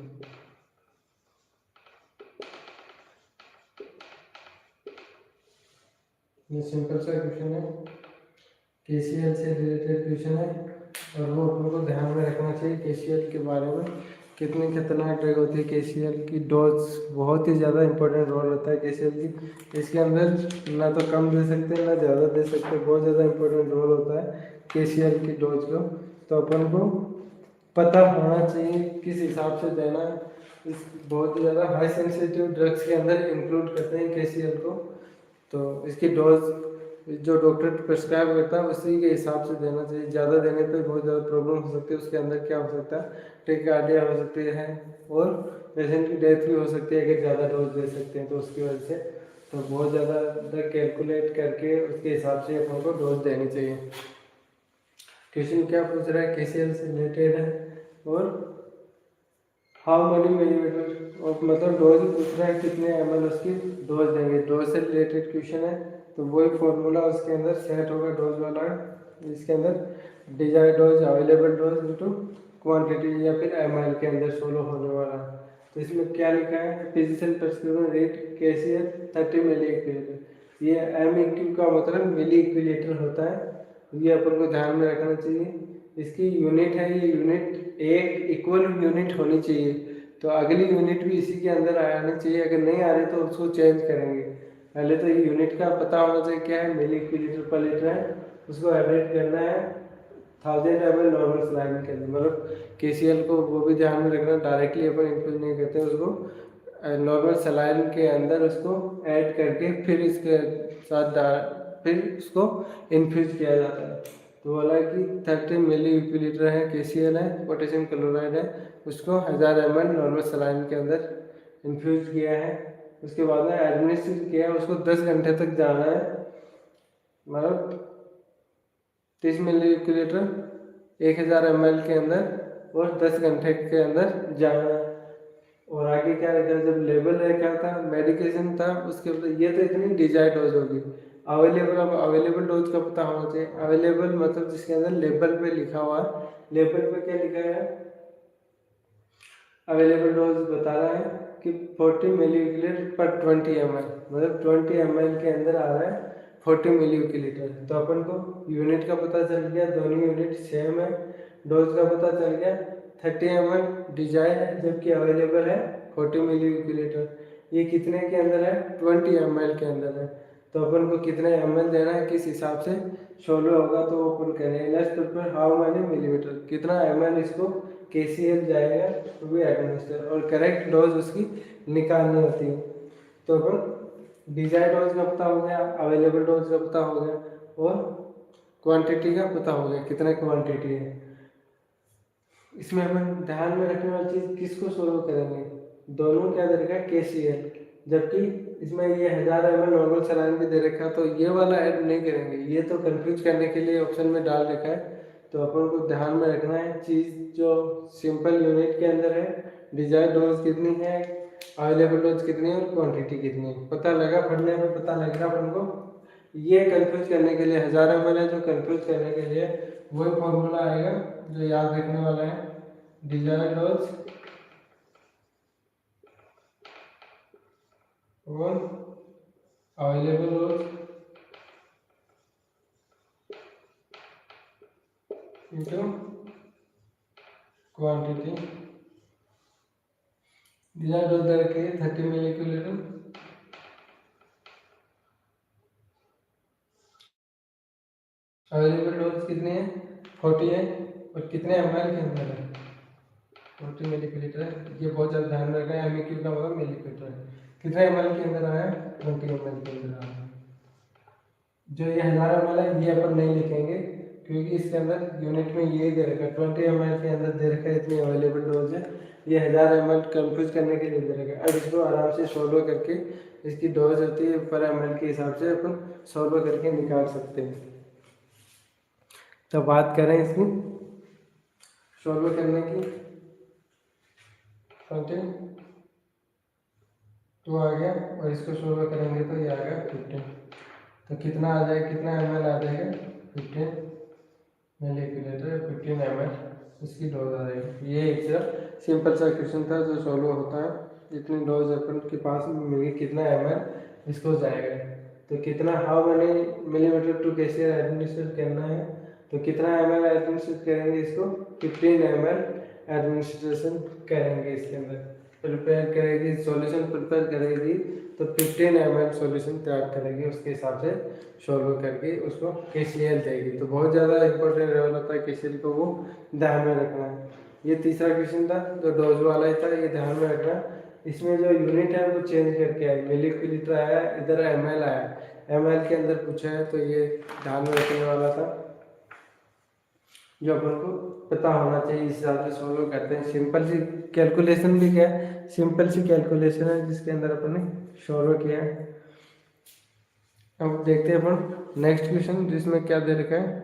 ये simple सा question है, KCl से related question है और वो अपन को ध्यान में रखना चाहिए KCl के बारे में। कितनी खतरनाक ड्रग होती है KCl की, डोज बहुत ही ज़्यादा इंपॉर्टेंट रोल होता है KCl की। इसके अंदर ना तो कम दे सकते ना ज़्यादा दे सकते, बहुत ज़्यादा इंपॉर्टेंट रोल होता है KCl की डोज को। तो अपन को पता होना चाहिए किस हिसाब से देना है। इस बहुत ही ज़्यादा हाई सेंसिटिव ड्रग्स के अंदर इंक्लूड करते हैं KCl को। तो इसकी डोज जो डॉक्टर प्रिस्क्राइब करता है उसी के हिसाब से देना चाहिए। ज़्यादा देने पे बहुत ज़्यादा प्रॉब्लम हो सकती है, उसके अंदर क्या हो सकता है, टेकिकार्डिया हो सकती है और पेशेंट की डेथ भी हो सकती है अगर ज़्यादा डोज दे सकते हैं तो उसकी वजह से। तो बहुत ज़्यादा कैलकुलेट करके उसके हिसाब से अपन को डोज देनी चाहिए। क्वेश्चन क्या पूछ रहा है, KCl से रिलेटेड है और हाउ मनी मिलीमीटर और मतलब डोज पूछ रहा है कितने ml उसकी डोज देंगे। डोज से रिलेटेड क्वेश्चन है तो वही फॉर्मूला उसके अंदर सेट होगा डोज वाला। इसके अंदर desired dose available dose into quantity या फिर ml के अंदर सोलो होने वाला। तो इसमें क्या लिखा है, फिजिशियन प्रिस्क्रिप्शन रेट KCl 30 मिली इक्विलिटर। ये MEQ का मतलब मिली इक्विलिटर होता है, ये अपन को ध्यान में रखना चाहिए। इसकी यूनिट है, ये यूनिट एक इक्वल यूनिट होनी चाहिए। तो अगली यूनिट भी इसी के अंदर आनी चाहिए, अगर नहीं आ रही तो उसको चेंज करेंगे। पहले तो ये यूनिट का पता होना चाहिए क्या है, मिली इक्विलिटर पर लीटर है, उसको एडिट करना है 1000 ml नॉर्मल सलाइन के अंदर। मतलब KCl को वो भी ध्यान में रखना, डायरेक्टली अपन इन्फ्यूज नहीं करते, उसको नॉर्मल सलाइन के अंदर उसको ऐड करके फिर इसके साथ फिर उसको इन्फ्यूज किया जाता है। तो बोला कि 30 मिली इक्विलिटर है KCl है, पोटेशियम क्लोराइड है, उसको 1000 ml नॉर्मल सलाइन के अंदर इन्फ्यूज किया है, उसके बाद में एडमिनिस्ट्रेट किया है, उसको 10 घंटे तक जाना है, मतलब 30 मिलीलीटर 1000 ml के अंदर और 10 घंटे के अंदर जाना है। और आगे क्या लिखा है, जब लेबल है क्या था, मेडिकेशन था, उसके बाद ये तो इतनी डिजायर्ड डोज होगी। अवेलेबल, अब अवेलेबल डोज का पता होना चाहिए। अवेलेबल मतलब जिसके अंदर लेबल पे लिखा हुआ है, लेबल पे क्या लिखा है, अवेलेबल डोज बता रहा है कि 40 मिलीलीटर पर 20 ml, मतलब 20 ml के अंदर आ रहा है 40 मिलीलीटर। तो अपन को यूनिट का पता चल गया, दोनों यूनिट सेम है। डोज का पता चल गया, 30 ml डिजायर है जबकि अवेलेबल है 40 मिलीलीटर। ये कितने के अंदर है, 20 ml के अंदर है। तो अपन को कितने ml देना है, किस हिसाब से सोल्व होगा तो अपन करेंगे। Next paper, how many millimetre, कितना ml इसको KCl जाएगा तो भी एडमिनिस्टर, और करेक्ट डोज उसकी निकालनी होती है। तो अपन डिजायर्ड डोज का पता हो गया, अवेलेबल डोज का पता हो गया, और क्वांटिटी का पता हो गया कितना क्वांटिटी है। इसमें अपन ध्यान में रखने वाली चीज़, किसको सोल्व करेंगे, दोनों क्या दे रखा है, KCl, जबकि इसमें ये 1000 ml नॉर्मल सलाइन भी दे रखा है, तो ये वाला ऐड नहीं करेंगे, ये तो कंफ्यूज करने के लिए ऑप्शन में डाल रखा है। तो अपन को ध्यान में रखना है चीज़, जो सिंपल यूनिट के अंदर है, डिजायर डोज कितनी है, अवेलेबल डोज कितनी है, और क्वांटिटी कितनी है, पता लगा, पढ़ने में पता लगेगा अपन को। ये कंफ्यूज करने के लिए 1000 ml है, जो कंफ्यूज करने के लिए वही फॉर्मूला आएगा जो याद रखने वाला है, डिजायर डोज और available dose into quantity. Desired dose दे रखी है 30 मिलीलीटर, अवेलेबल डोज कितनी है, 40 है, और कितने ml के अंदर है, 40 मिलीलीटर है। ये बहुत ज़्यादा ध्यान रखना है, MEQ का मतलब मिलीलीटर है, कितने ml के अंदर आया, 20 ml के अंदर आया। जो ये 1000 ml है, ये अपन नहीं लिखेंगे क्योंकि इसके अंदर यूनिट में ये दे रखा है, 20 ml के अंदर दे रखा है, इतनी अवेलेबल डोज है। ये 1000 ml कंफ्यूज करने के लिए दे रखा है। अब इसको आराम से सोल्व करके, इसकी डोज होती है पर ml के हिसाब से, अपन सोल्व करके निकाल सकते हैं। तो बात करें इसकी सोल्व करने की, 22 आ गया, और इसको सोल्व करेंगे तो ये आ गया 15। तो कितना आ जाएगा, कितना ml आ जाएगा, 15 मिलीलीटर, 15 ml इसकी डोज आ जाएगी। ये एक सिंपल सा क्वेश्चन था जो सोल्व होता है, इतनी डोज अपन के पास मिली, कितना ml इसको जाएगा। तो कितना, how many millimetre to KCl administrate करना है, तो कितना ml एडमिनिस्ट्रेट करेंगे इसको, 15 ml एडमिनिस्ट्रेशन करेंगे। इसके अंदर प्रिपेयर करेगी, सॉल्यूशन प्रिपेयर करेगी, तो 15 ml सॉल्यूशन तैयार करेगी, उसके हिसाब से सोल्व करके उसको KCl देगी। तो बहुत ज़्यादा इंपॉर्टेंट रोल होता है KCl को, वो ध्यान में रखना है। ये तीसरा क्वेश्चन था जो डोज वाला ही था, ये ध्यान में रखना। इसमें जो यूनिट है वो चेंज करके आए, मिलीलीटर आया, इधर ml आया, ml के अंदर पूछा है, तो ये ध्यान में रखने वाला था जो अपन को पता होना चाहिए, इस हिसाब से सोल्व करते हैं। सिंपल सी कैलकुलेशन भी क्या है, सिंपल सी कैलकुलेशन है जिसके अंदर अपन ने सोल्व किया है। अब देखते हैं अपन नेक्स्ट क्वेश्चन, जिसमें क्या दे रखा है,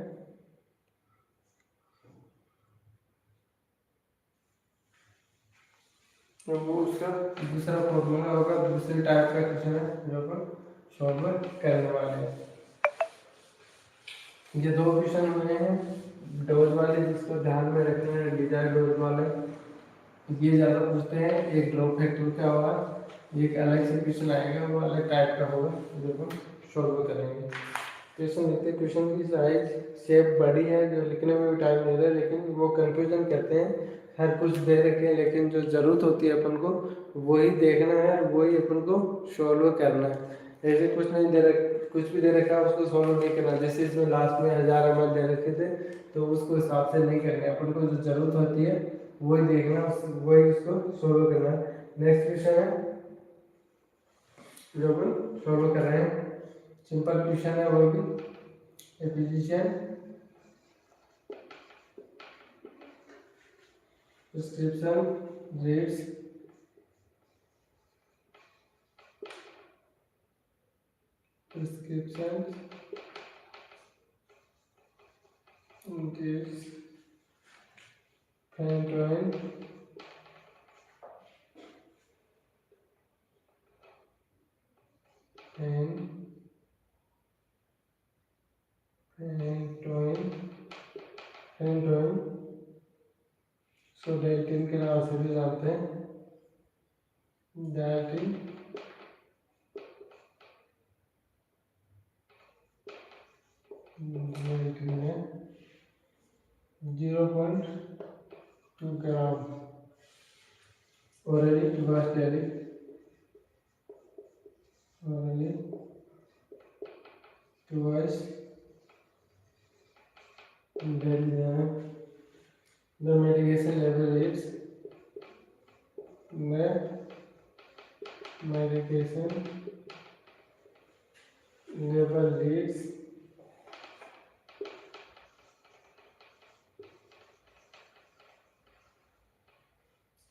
तो वो उसका दूसरा फॉर्मूला होगा, दूसरे टाइप का क्वेश्चन है जो अपन सॉल्व करने वाले हैं। ये दो क्वेश्चन हुए हैं डोज वाले, जिसको ध्यान में रखना है, डिजायर डोज वाले, ये ज़्यादा पूछते हैं। एक ड्रॉप फैक्टर का होगा, एक अलग से क्वेश्चन आएगा, वो अलग टाइप का होगा जो अपन सॉल्व करेंगे। क्वेश्चन लिखते, क्वेश्चन की साइज शेप बड़ी है, जो लिखने में भी टाइम ले रहा है, लेकिन वो कंफ्यूजन करते हैं, हर कुछ दे रखे हैं, लेकिन जो ज़रूरत होती है अपन को वही देखना है, वही अपन को सॉल्व करना है। ऐसे कुछ नहीं दे रख, कुछ भी दे रखा है उसको सॉल्व नहीं करना। जैसे इसमें लास्ट में 1000 ml दे रखे थे, तो उसको हिसाब से नहीं करना है, अपन को जो ज़रूरत होती है वही देखना, वही उसको सॉल्व करना है। नेक्स्ट क्वेश्चन है जो अपन सॉल्व कर रहे हैं, सिंपल क्वेश्चन है वो भी, a physician prescription reads prescription gives phenytoin सो डाइटिन के नाम से भी जानते हैं, डाइटिन में 0.2 ग्राम orally twice daily, orally twice daily. The medication level is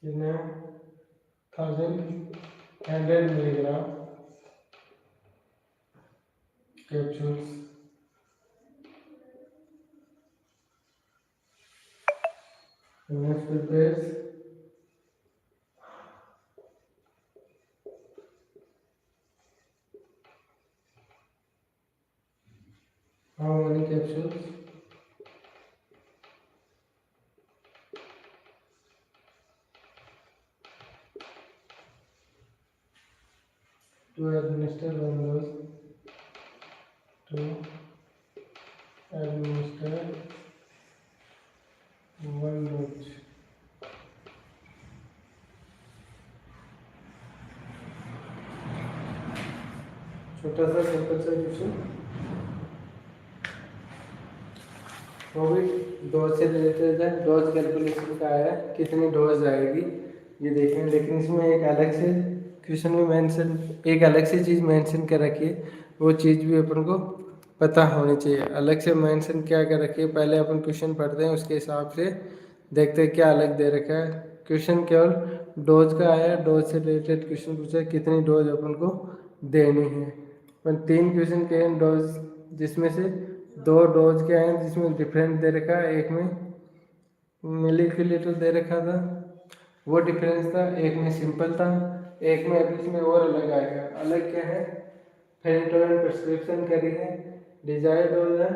in 1100 milligram capsules. Next prepares how many capsules? 2 administer 1 dose, 2 administer 1 dose. छोटा सा सिंपल सा क्वेश्चन, वो भी डोज से रिलेटेड है। डोज कैलकुलेशन का है, कितनी डोज आएगी ये देखें, लेकिन इसमें एक अलग से क्वेश्चन में मेंशन, एक अलग से चीज़ मेंशन कर रखी है, वो चीज़ भी अपन को पता होनी चाहिए। अलग से मेंशन क्या कर रखी है, पहले अपन क्वेश्चन पढ़ते हैं, उसके हिसाब से देखते हैं क्या अलग दे रखा है। क्वेश्चन केवल डोज का आया, डोज से रिलेटेड क्वेश्चन पूछा कितनी डोज अपन को देनी है। पर 3 क्वेश्चन के हैं डोज, जिसमें से 2 डोज के आए जिसमें डिफरेंट दे रखा है, एक में मिलीलीटर दे रखा था, वो डिफरेंस था, एक में सिंपल था, एक में अभी इसमें और अलग आएगा। अलग क्या है, फेनिटोइन प्रिस्क्रिप्शन करी है, डिजायर्ड डोज है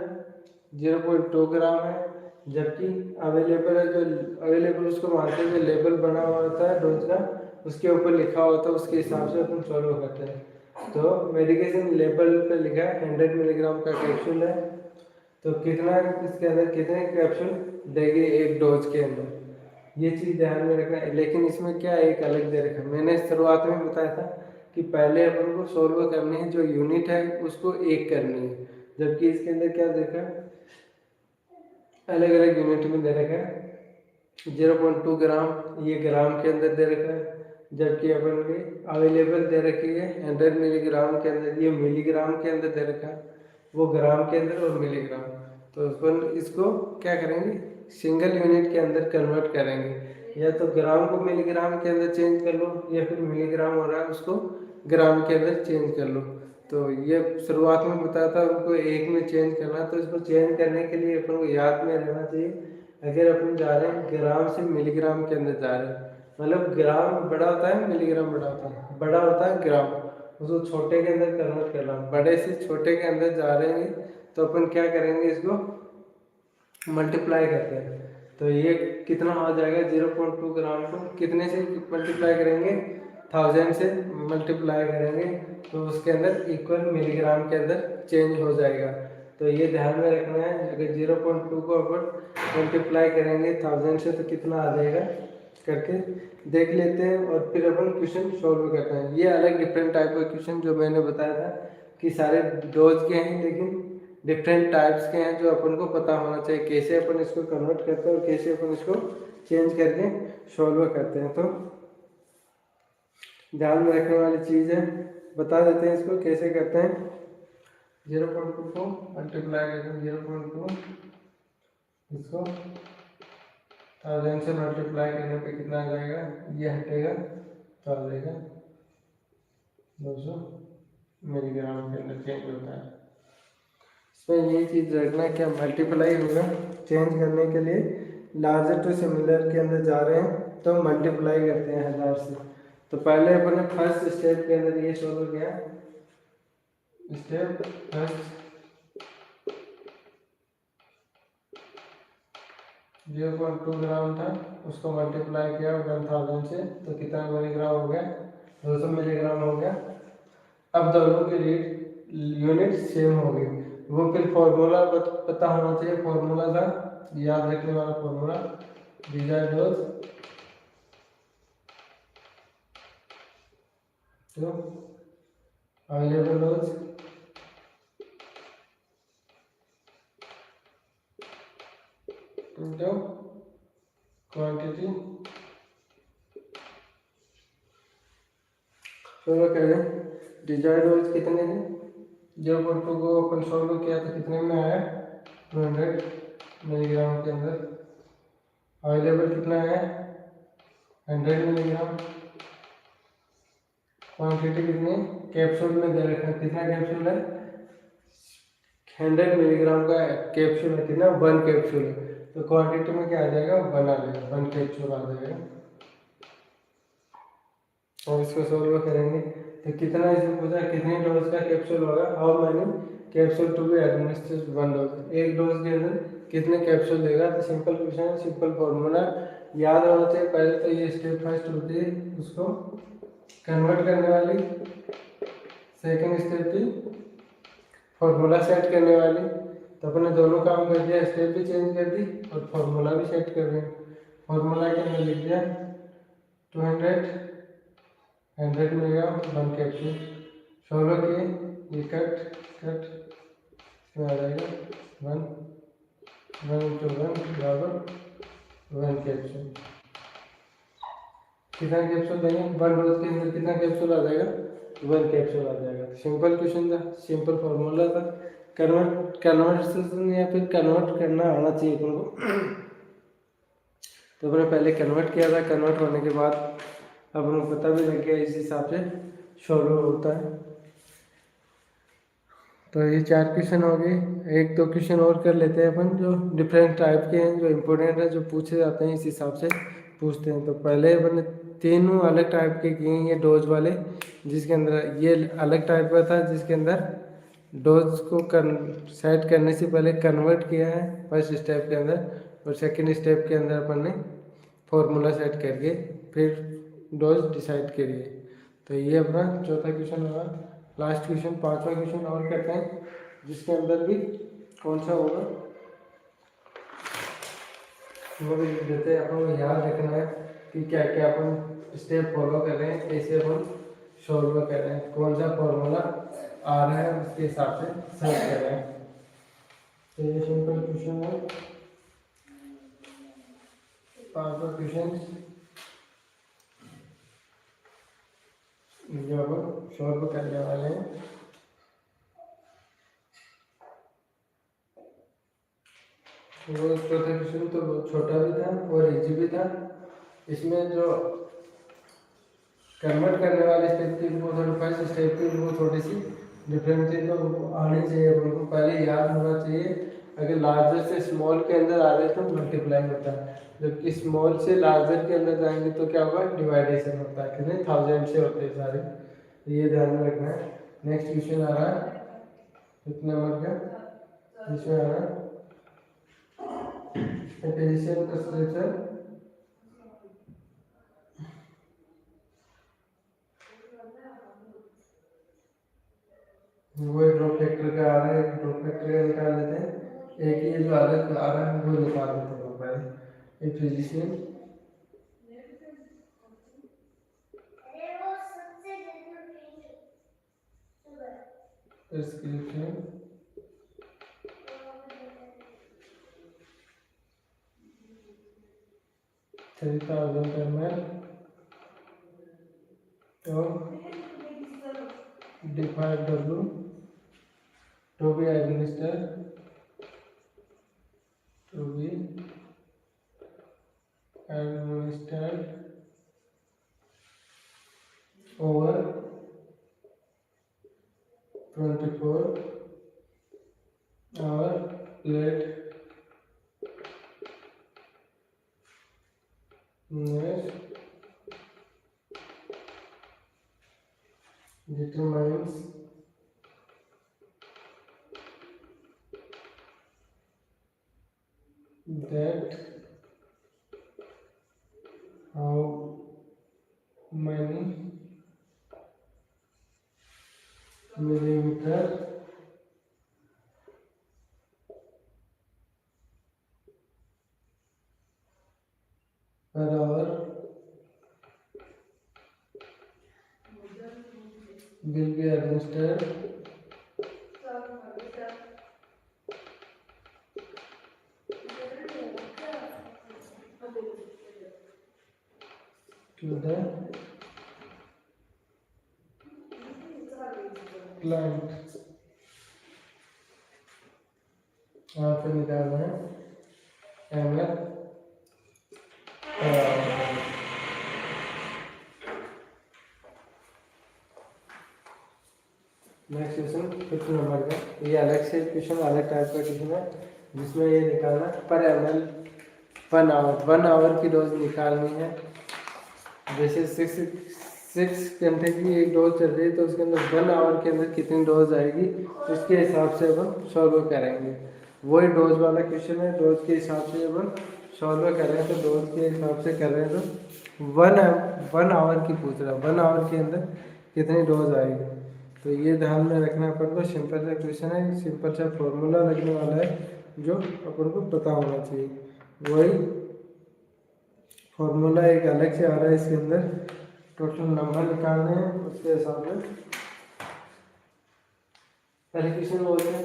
0.2 ग्राम है, जबकि अवेलेबल है, जो अवेलेबल उसको मानते हैं, जो लेबल बना हुआ होता है डोज का, उसके ऊपर लिखा होता है, उसके हिसाब से अपन सॉल्व करते हैं। तो मेडिकेशन लेबल पे लिखा है 100 मिलीग्राम का कैप्सूल है, तो कितना इसके अंदर कितने कैप्सूल देगी एक डोज के अंदर, ये चीज़ ध्यान में रखना है। लेकिन इसमें क्या एक अलग दे रखा है, मैंने शुरुआत में बताया था कि पहले अपन को सॉल्व करनी है, जो यूनिट है उसको एक करनी है, जबकि इसके अंदर क्या देखा अलग अलग यूनिट में दे रखा है। 0.2 ग्राम ये ग्राम के अंदर दे रखा है, जबकि अपन के अवेलेबल दे रखी है 100 मिलीग्राम के अंदर, ये मिलीग्राम के अंदर दे रखा है, वो ग्राम के अंदर और मिलीग्राम। तो अपन इसको क्या करेंगे, सिंगल यूनिट के अंदर कन्वर्ट करेंगे, या तो ग्राम को मिलीग्राम के अंदर चेंज कर लो, या फिर मिलीग्राम हो रहा है उसको ग्राम के अंदर चेंज कर लो। तो ये शुरुआत में बताया था उनको एक में चेंज करना, तो इसको चेंज करने के लिए अपन को याद में रहना चाहिए, अगर अपन जा रहे हैं ग्राम से मिलीग्राम के अंदर जा रहे हैं, मतलब ग्राम बड़ा होता है मिलीग्राम बड़ा होता है, बड़ा होता है ग्राम, उसको छोटे के अंदर कन्वर्ट करना, बड़े से छोटे के अंदर जा रहे हैं, तो अपन क्या करेंगे, इसको मल्टीप्लाई करते हैं। तो ये कितना हो जाएगा, 0.2 ग्राम को कितने से मल्टीप्लाई करेंगे, 1000 से मल्टीप्लाई करेंगे, तो उसके अंदर इक्वल मिलीग्राम के अंदर चेंज हो जाएगा। तो ये ध्यान में रखना है, अगर 0.2 को अपन मल्टीप्लाई करेंगे 1000 से तो कितना आ जाएगा करके देख लेते हैं, और फिर अपन क्वेश्चन सॉल्व करते हैं। ये अलग डिफरेंट टाइप का क्वेश्चन जो मैंने बताया था कि सारे डोज के हैं, लेकिन डिफरेंट टाइप्स के हैं, जो अपन को पता होना चाहिए कैसे अपन इसको कन्वर्ट करते हैं और कैसे अपन इसको चेंज करके सॉल्व करते हैं। तो ध्यान में रखने वाली चीज़ है, बता देते हैं इसको कैसे करते हैं। 0.2 को मल्टीप्लाई करते हैं, 0.2 इसको 1000 से मल्टीप्लाई करने पे कितना आ जाएगा, ये हटेगा तो आ जाएगा 200 मिलीग्राम के अंदर चेंज होता है। इसमें यही चीज़ रखना क्या मल्टीप्लाई होगा, चेंज करने के लिए लार्जर टू सिमिलर के अंदर जा रहे हैं तो मल्टीप्लाई करते हैं 1000 से। तो पहले अपने फर्स्ट स्टेप के अंदर ये सॉल्व किया, स्टेप फर्स्ट 0.2 ग्राम था, उसको मल्टीप्लाई किया 1000 से, तो कितना मिलीग्राम हो गया, 200 मिलीग्राम हो गया। अब दोनों की रेट यूनिट सेम हो गई। वो फिर फॉर्मूला पता होना चाहिए, फॉर्मूला था याद रखने वाला फॉर्मूला, डिजाइड डोज तो available dose into quantity. Solve करें, डिजाइड डोज कितने थे, 0.2 को अपन सोल्व किया तो कितने में आया, 200 मिलीग्राम के अंदर। अवेलेबल कितना है, 100 मिलीग्राम। क्वांटिटी कितनी, कैप्सूल में दे रखा है, कितना कैप्सूल है, 100 मिलीग्राम का कैप्सूल है, कितना, 1 कैप्सूल है, तो क्वांटिटी में क्या आ जाएगा, 1 आ जाएगा, 1 कैप्सूल आ जाएगा। और इसको सोल्व करेंगे तो कितना, इसमें पूछा कितनी डोज का कैप्सूल होगा, how many capsule to be administered 1 dose, एक डोज के अंदर कितने कैप्सूल देगा। तो सिंपल क्वेश्चन है, सिंपल फॉर्मूला याद होना चाहिए। पहले तो ये स्टेप फर्स्ट होती है उसको कन्वर्ट करने वाली, सेकेंड स्टेप थी फॉर्मूला सेट करने वाली। तो अपने दोनों काम कर दिया, स्टेप भी चेंज कर दी और फॉर्मूला भी सेट कर दिया। फॉर्मूला के अंदर लिख दिया 100 मिलीग्राम 1 कैप्सूल, 16 किए, ये कट कट इसमें आ जाएगा 1 1 × 1 बराबर 1 कैप्सूल। कितना कैप्सूल देंगे, 1 डोज के अंदर कितना कैप्सूल आ जाएगा, 1 कैप्सूल आ जाएगा। सिंपल क्वेश्चन था, सिंपल फॉर्मूला था। कन्वर्सेशन या फिर कन्वर्ट करना आना चाहिए अपन को। तो अपने पहले कन्वर्ट किया था, कन्वर्ट होने के बाद अब हमें पता भी लग गया इस हिसाब से सॉल्व होता है। तो ये 4 क्वेश्चन हो गए, 1-2 क्वेश्चन और कर लेते हैं अपन जो डिफरेंट टाइप के हैं, जो इम्पोर्टेंट है, जो पूछे जाते हैं, इस हिसाब से पूछते हैं। तो पहले अपन तीनों अलग टाइप के किए हैं, ये डोज वाले, जिसके अंदर ये अलग टाइप का था, जिसके अंदर डोज को सेट करने से पहले कन्वर्ट किया है फर्स्ट स्टेप के अंदर, और सेकेंड स्टेप के अंदर अपन ने फॉर्मूला सेट करके फिर डोज डिसाइड करिए। तो ये अपना चौथा क्वेश्चन होगा। लास्ट क्वेश्चन, 5वां क्वेश्चन और करते हैं, जिसके अंदर भी कौन सा होगा वो भी लिख देते हैं। अपन को याद रखना है कि क्या क्या अपन स्टेप फॉलो कर रहे हैं, कैसे अपन सॉल्व कर रहे हैं, कौन सा फॉर्मूला आ रहा है उसके हिसाब से सर्च कर रहे हैं। तो ये सिंपल क्वेश्चन है, 5वां क्वेश्चन जो अब सॉल्व करने वाले हैं। वो चौथा क्वेश्चन तो छोटा भी था और इजी भी था। इसमें जो कन्वर्ट करने वाली स्टेप थी वो थोड़ी, फर्स्ट स्टेप थी वो थोड़ी सी डिफरेंट थी, तो आनी चाहिए अपन को, पहले याद होना चाहिए। अगर लार्जर से स्मॉल के अंदर आ रहे तो मल्टीप्लाई होता है, जबकि स्मॉल से लार्जर के अंदर जाएंगे तो क्या होगा, डिवाइडेशन होता है, कितने 1000 से होते हैं सारे, तो ये ध्यान में रखना है। नेक्स्ट क्वेश्चन आ रहा है कितने नंबर का, इसमें आ रहा है पोटेशियम का स्ट्रक्चर, वो ड्रॉप फैक्टर का आ रहा है, ड्रॉप फैक्टर का निकाल लेते हैं। एक ये जो अलग आ रहा है वो निकाल देते हैं पहले। एक physician prescription 3000 ml of D5W to be administered over 24 determines that how many millimeter per hour will be administered to the client. यहाँ पे निकालना है ml per hour। Next question 5 number का, ये अलग से क्वेश्चन, अलग टाइप का क्वेश्चन है जिसमें ये निकालना पर ml 1 आवर की डोज निकालनी है। जैसे 6 घंटे की एक डोज चल रही है तो उसके अंदर 1 आवर के अंदर कितनी डोज आएगी उसके हिसाब से अपन सॉल्व करेंगे। वही डोज वाला क्वेश्चन है, डोज के हिसाब से अपन सॉल्व कर रहे हैं। तो डोज के हिसाब से कर रहे हैं तो 1 आवर की पूछ रहा है, 1 आवर के अंदर कितनी डोज आएगी। तो ये ध्यान में रखना पड़ेगा। सिंपल सा क्वेश्चन है, सिंपल सा फॉर्मूला लगने वाला है जो अपन को पता होना चाहिए। वही फॉर्मूला एक अलग से आ रहा है, इसके अंदर टोटल नंबर निकालने हैं उसके हिसाब से। पहले क्वेश्चन बोलते हैं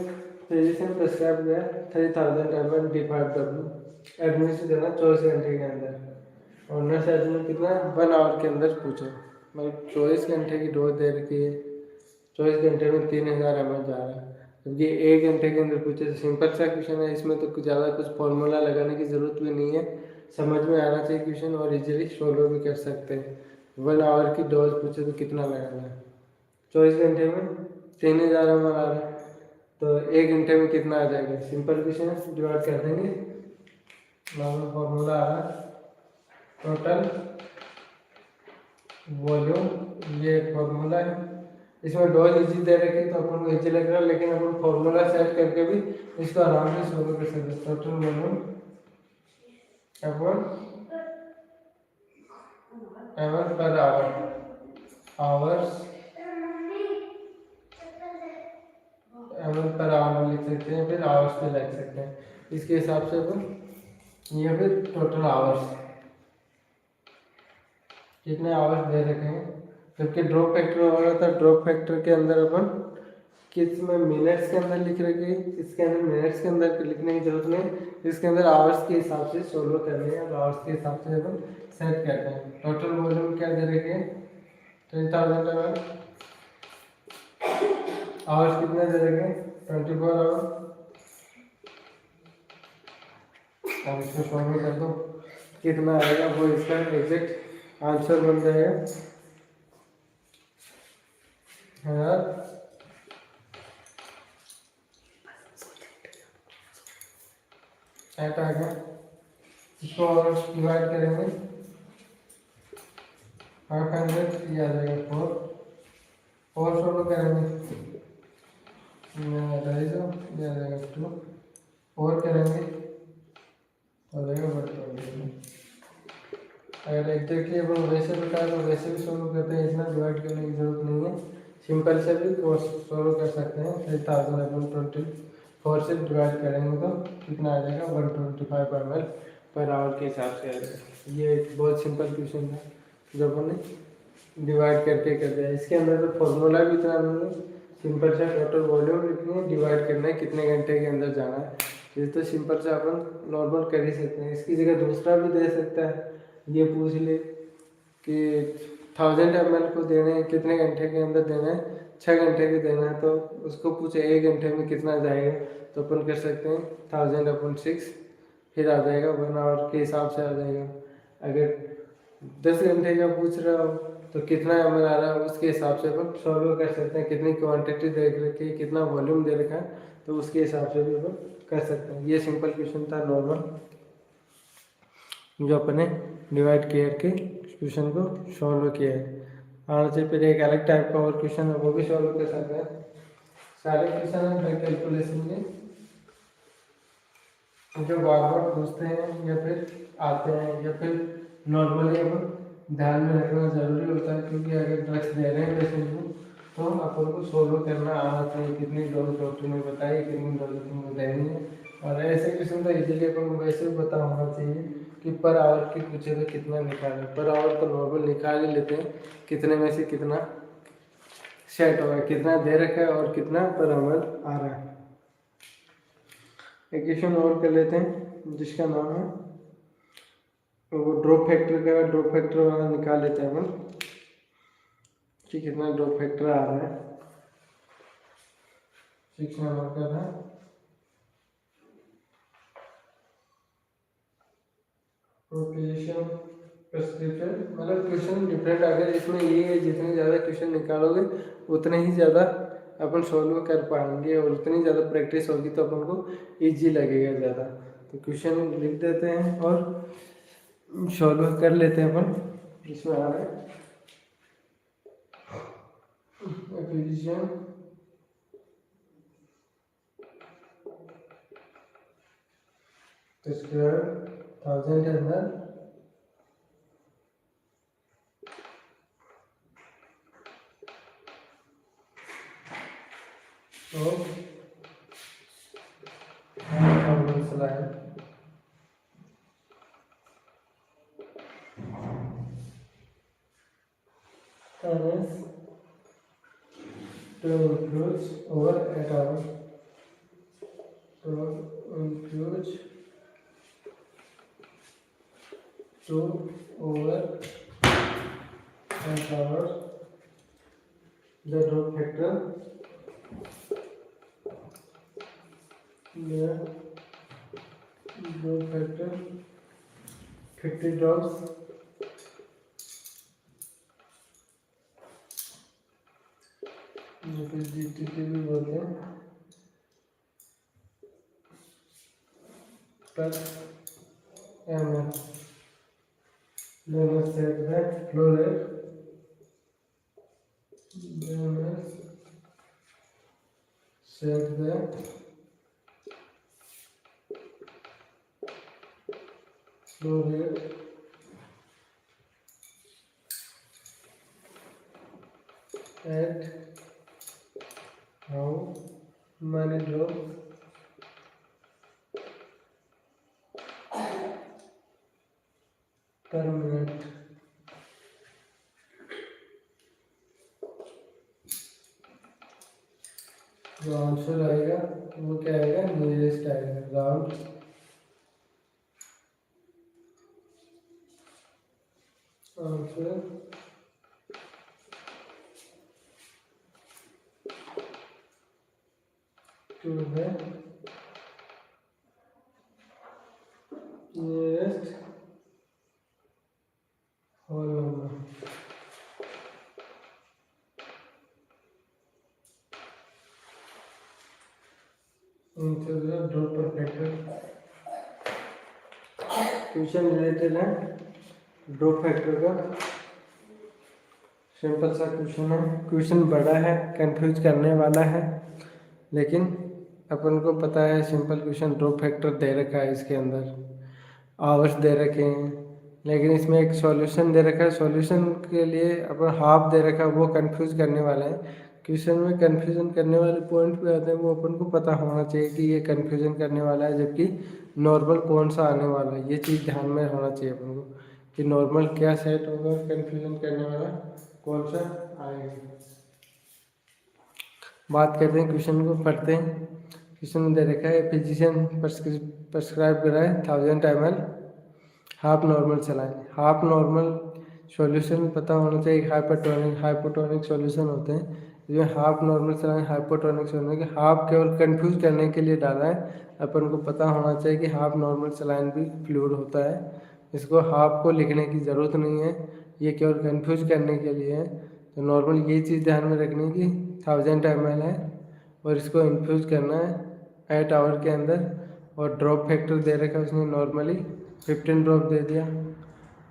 फिजिशियन प्रेस्क्राइब गया 3000 ml D5W एडमिशन देना 24 घंटे के अंदर, और नर्स एडमिशन कितना 1 आवर के अंदर पूछा। मतलब 24 घंटे की डोज दे रखी है, 24 घंटे में 3000 ml जा रहा है। अब ये 1 घंटे के अंदर पूछे तो सिंपल सा क्वेश्चन है, इसमें तो कुछ ज़्यादा कुछ फॉर्मूला लगाने की ज़रूरत भी नहीं है, समझ में आना चाहिए क्वेश्चन और इजीली सोल्व भी कर सकते हैं। 1 आवर की डोज पूछे तो कितना लगाना है, 24 घंटे में 3000 ml आ रहा है तो 1 घंटे में कितना आ जाएगा। सिंपल क्वेश्चन है, डिवाइड कर देंगे। नॉर्मल फॉर्मूला आ रहा है टोटल वॉल्यूम, ये फॉर्मूला है। इसमें डोज इजी दे रखी तो अपन को इजी लग रहा है, लेकिन अपन फॉर्मूला सेट करके भी इसको आराम से सोल्व कर सकते हैं। टोटल वॉल्यूम अपन ml per hour, hours ml per hour लिख सकते हैं, फिर आवर्स पे लिख सकते हैं। इसके हिसाब से अपन ये फिर टोटल आवर्स कितने आवर्स दे रखे हैं। जबकि ड्रॉप फैक्टर होगा तो ड्रॉप फैक्टर के अंदर अपन किस में मिनट्स के अंदर लिख रखे हैं, इसके अंदर मिनट्स के अंदर लिखने की जरूरत नहीं, इसके अंदर आवर्स के हिसाब से सोल्व करने हैं और आवर्स के हिसाब से अपन सेट करते हैं। टोटल वॉल्यूम क्या दे रखे हैं 30,000 ml, आवर्स कितने दे रखे हैं 24 आवर। अब इसको सॉल्व कर दो कितना आएगा वो इसका एग्जैक्ट आंसर बन जाएगा। एट आ गया, इसको और डिवाइड करेंगे 500, ये आ जाएगा 4 सोल्व करेंगे ये आ जाएगा 2, 4 करेंगे हो जाएगा 120। अगर एग्जैक्टली अपन वैसे बताए तो वैसे भी सोल्व करते हैं, इतना डिवाइड करने की जरूरत नहीं है, सिंपल से भी सोल्व कर सकते हैं। 3000 अपन 24 से डिवाइड करेंगे तो कितना आ जाएगा 125 ml पर आवर के हिसाब से आ जाएगा। ये एक बहुत सिंपल क्वेश्चन था जो अपन ने डिवाइड करके कर दिया। इसके अंदर तो फॉर्मूला भी इतना नहीं है, सिंपल सा टोटल वॉल्यूम लिखनी है, डिवाइड करना है कितने घंटे के अंदर जाना है। ये तो सिंपल से अपन नॉर्मल कर ही सकते हैं। इसकी जगह दूसरा भी दे सकता है, ये पूछ ले कि 1000 ml को देने हैं कितने घंटे के अंदर देना है, 6 घंटे के देना है, तो उसको पूछे 1 घंटे में कितना जाएगा तो अपन कर सकते हैं 1000/6, फिर आ जाएगा 1 आवर के हिसाब से आ जाएगा। अगर 10 घंटे का पूछ रहा हो तो कितना ml आ रहा है उसके हिसाब से अपन सॉल्व कर सकते हैं। कितनी क्वांटिटी दे रखी है, कितना वॉल्यूम दे रखा है, तो उसके हिसाब से भी अपन कर सकते हैं। ये सिंपल क्वेश्चन था नॉर्मल। जो अपने डिवाइड करके क्वेश्चन को सॉल्व किया है। आना चाहिए। फिर एक अलग टाइप का और क्वेश्चन है, वो भी सॉल्व कर सकते हैं। सारे क्वेश्चन हैं कैलकुलेशन के, जो बार बार पूछते हैं या फिर आते हैं या फिर नॉर्मली अपन ध्यान में रखना जरूरी होता है, क्योंकि अगर ड्रग्स दे रहे हैं पेशेंट को तो अपन को सोलो करना आना चाहिए। कितनी डोज डॉक्टर ने बताई, कितनी डोज तुमको देनी है, और ऐसे किस्म का इजीली अपन को वैसे भी पता होना चाहिए कि पर आवर की पूछे तो कितना निकालें। पर आवर तो नॉर्मल निकाल ही लेते हैं, कितने में से कितना सेट हो गया, कितना दे रखा है और कितना पर आवर आ रहा है। एक क्वेश्चन और कर लेते हैं जिसका नाम है, वो ड्रॉप फैक्टर का, ड्रॉप फैक्टर वाला निकाल लेते हैं अपन कि कितना ड्रॉप फैक्टर आ रहा है। 6 नंबर का था। प्रोपोजिशन प्रेस्क्रिप्शन, मतलब क्वेश्चन डिफरेंट अगर इसमें ये है, जितने ज़्यादा क्वेश्चन निकालोगे उतने ही ज़्यादा अपन सॉल्व कर पाएंगे, और उतनी ज़्यादा प्रैक्टिस होगी तो अपन को इजी लगेगा ज़्यादा। तो क्वेश्चन लिख देते हैं और सॉल्व कर लेते हैं अपन। इसमें आ रहा है एक्विजिशन स्क्वायर 1000 के अंदर तो slide to include over 8 hours, to include to over 8 hours the drop factor, the drop factor 50 drops GTT भी बोलते हैं पर ml। Then set the flow rate, then set the flow rate at how many drops per minute। जो answer आएगा वो क्या आएगा, nearest आएगा, राउंड आंसर टू है नियरेस्ट होल नंबर। ड्रॉप पर फैक्टर क्वेश्चन रिलेटेड है ड्रॉप फैक्टर का। सिंपल सा क्वेश्चन है, क्वेश्चन बड़ा है, कंफ्यूज करने वाला है, लेकिन अपन को पता है सिंपल क्वेश्चन। ड्रॉप फैक्टर दे रखा है, इसके अंदर आवर्स दे रखे हैं, लेकिन इसमें एक सॉल्यूशन दे रखा है। सॉल्यूशन के लिए अपन हाफ दे रखा है, वो कंफ्यूज करने वाला है। क्वेश्चन में कंफ्यूजन करने वाले पॉइंट पे आते हैं, वो अपन को पता होना चाहिए कि ये कंफ्यूजन करने वाला है, जबकि नॉर्मल कौन सा आने वाला है। ये चीज़ ध्यान में होना चाहिए अपन को कि नॉर्मल क्या सेट होगा, कंफ्यूजन करने वाला कौन सा आएगा। बात करते हैं, क्वेश्चन को पढ़ते हैं। क्वेश्चन में दे रखा है फिजिशियन प्रेस्क्राइब करा है 1000 ml हाफ नॉर्मल चलाएं। हाफ नॉर्मल सॉल्यूशन पता होना चाहिए, हाइपोटोनिक सॉल्यूशन होते हैं। इसमें हाफ नॉर्मल चलाएं, हाइपोटोनिक सॉल्यूशन, हाफ केवल कंफ्यूज करने के लिए डाला है। अपन को पता होना चाहिए कि हाफ नॉर्मल सलाइन भी फ्लूइड होता है, इसको हाफ को लिखने की ज़रूरत नहीं है, ये केवल कंफ्यूज करने के लिए है। तो नॉर्मल ये चीज़ ध्यान में रखनी कि 1000 ml है और इसको इन्फ्यूज़ करना है 8 आवर के अंदर। और ड्रॉप फैक्टर दे रखा है उसने नॉर्मली 15 ड्रॉप दे दिया।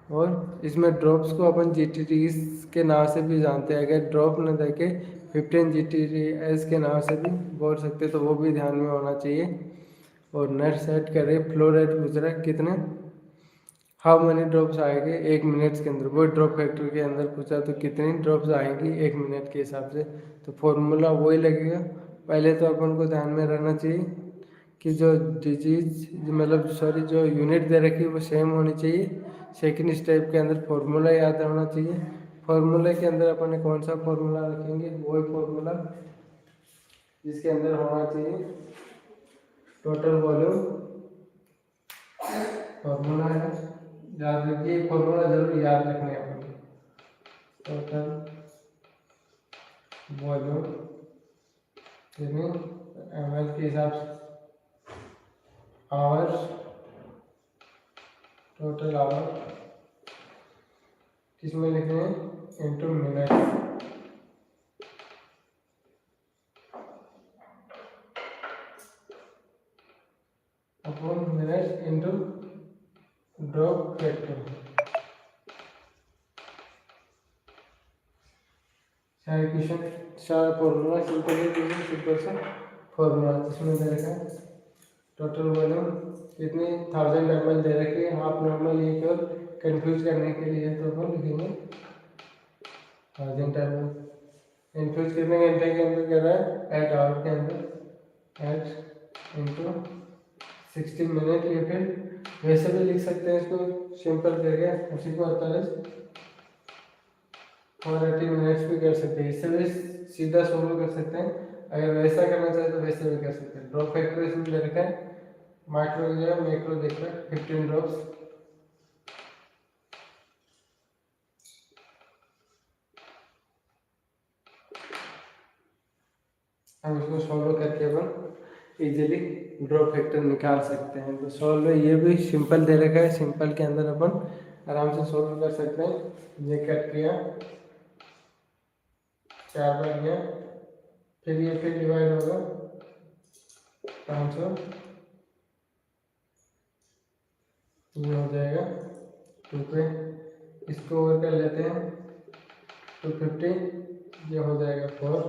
और इसमें ड्रॉप्स को अपन GTTs के नाम से भी जानते हैं, अगर ड्रॉप न दे के 15 GTTs के नाम से भी बोल सकते, तो वो भी ध्यान में होना चाहिए। और नेट सेट करें, फ्लो रेट पूछ रहा है कितने, हाउ मनी ड्रॉप्स आएंगे 1 मिनट के अंदर, वो ड्रॉप फैक्टर के अंदर पूछा तो कितनी ड्रॉप्स आएंगी 1 मिनट के हिसाब से, तो फॉर्मूला वही लगेगा। पहले तो अपन को ध्यान में रहना चाहिए कि जो डिजीज मतलब सॉरी जो यूनिट दे रखी है वो सेम होनी चाहिए। सेकंड स्टेप के अंदर फॉर्मूला याद होना चाहिए। फॉर्मूले के अंदर अपन ने कौन सा फॉर्मूला रखेंगे, वही फॉर्मूला जिसके अंदर होना चाहिए टोटल वॉल्यूम फॉर्मूला है, याद रखिए फॉर्मूला जरूर याद रखना है अपन को। टोटल वॉल्यूम ml के हिसाब से आवर्स, टोटल आवर किसमें लिखने हैं into minute, upon minute into drop factor. सारे क्वेश्चन सारा फॉर्मूला सिंपल है, सिंपल सा फॉर्मूला जिसमें दे रखा है टोटल वॉल्यूम कितनी 1000 ml दे रखी है, हाफ नॉर्मल ये केवल कंफ्यूज करने के लिए, तो अपन लिखेंगे 1000 ml। कंफ्यूज कितने घंटे के अंदर कर रहा है 8 आवर के अंदर 8 इंटू 60 मिनट, या फिर वैसे भी लिख सकते हैं इसको सिंपल करके 80 को 48 और 80 मिनट्स भी कर सकते हैं, इससे भी सीधा सोल्व कर सकते हैं। अगर वैसा करना चाहे तो वैसे भी कर सकते हैं। ड्रॉप फैक्टर इसमें ले रखा है, माइक्रो जो है मैक्रो देख रहा है 15 ड्रॉप्स। हम इसको सॉल्व करके अपन इजीली ड्रॉप फैक्टर निकाल सकते हैं। तो सॉल्व ये भी सिंपल दे रखा है, सिंपल के अंदर अपन आराम से सॉल्व कर सकते हैं। ये कट किया 4 बार गया, फिर ये फिर डिवाइड होगा 500, ये हो जाएगा 2 पे, इसको ओवर कर लेते हैं 250, ये हो जाएगा 4।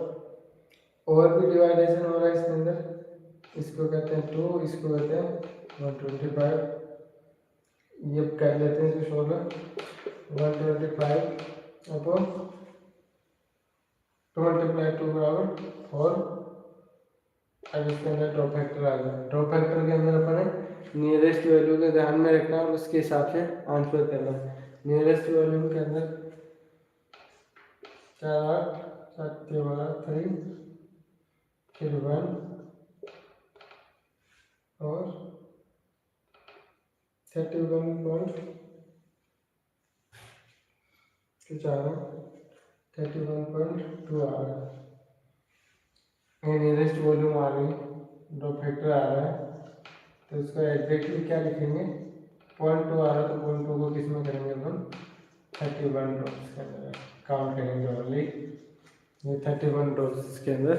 और भी डिवाइडेशन हो रहा है इसके अंदर, इसको कहते हैं 2, इसको कहते हैं 125, ये कर लेते हैं इसको 125 अपॉन 2 मल्टीप्लाई 2 बराबर 4। अब इसके अंदर ड्रॉप फैक्टर आ गया। ड्रॉप फैक्टर के अंदर अपन नियरेस्ट वैल्यू को ध्यान में रखना और उसके हिसाब से आंसर करना है। नियरेस्ट वैल्यू के अंदर 4 8 7 के बाद 3 फिर 1 और 31.2 आ रहा है। ये नियरेस्ट वॉल्यूम आ रही है, ड्रॉप फैक्टर आ रहा है, तो इसका एग्जैक्टली क्या लिखेंगे 0.2 आ रहा है, तो 0.2 को किस में करेंगे अपन 31 ड्रॉप्स के अंदर काउंट करेंगे ओनली। ये 31 ड्रॉप्स के अंदर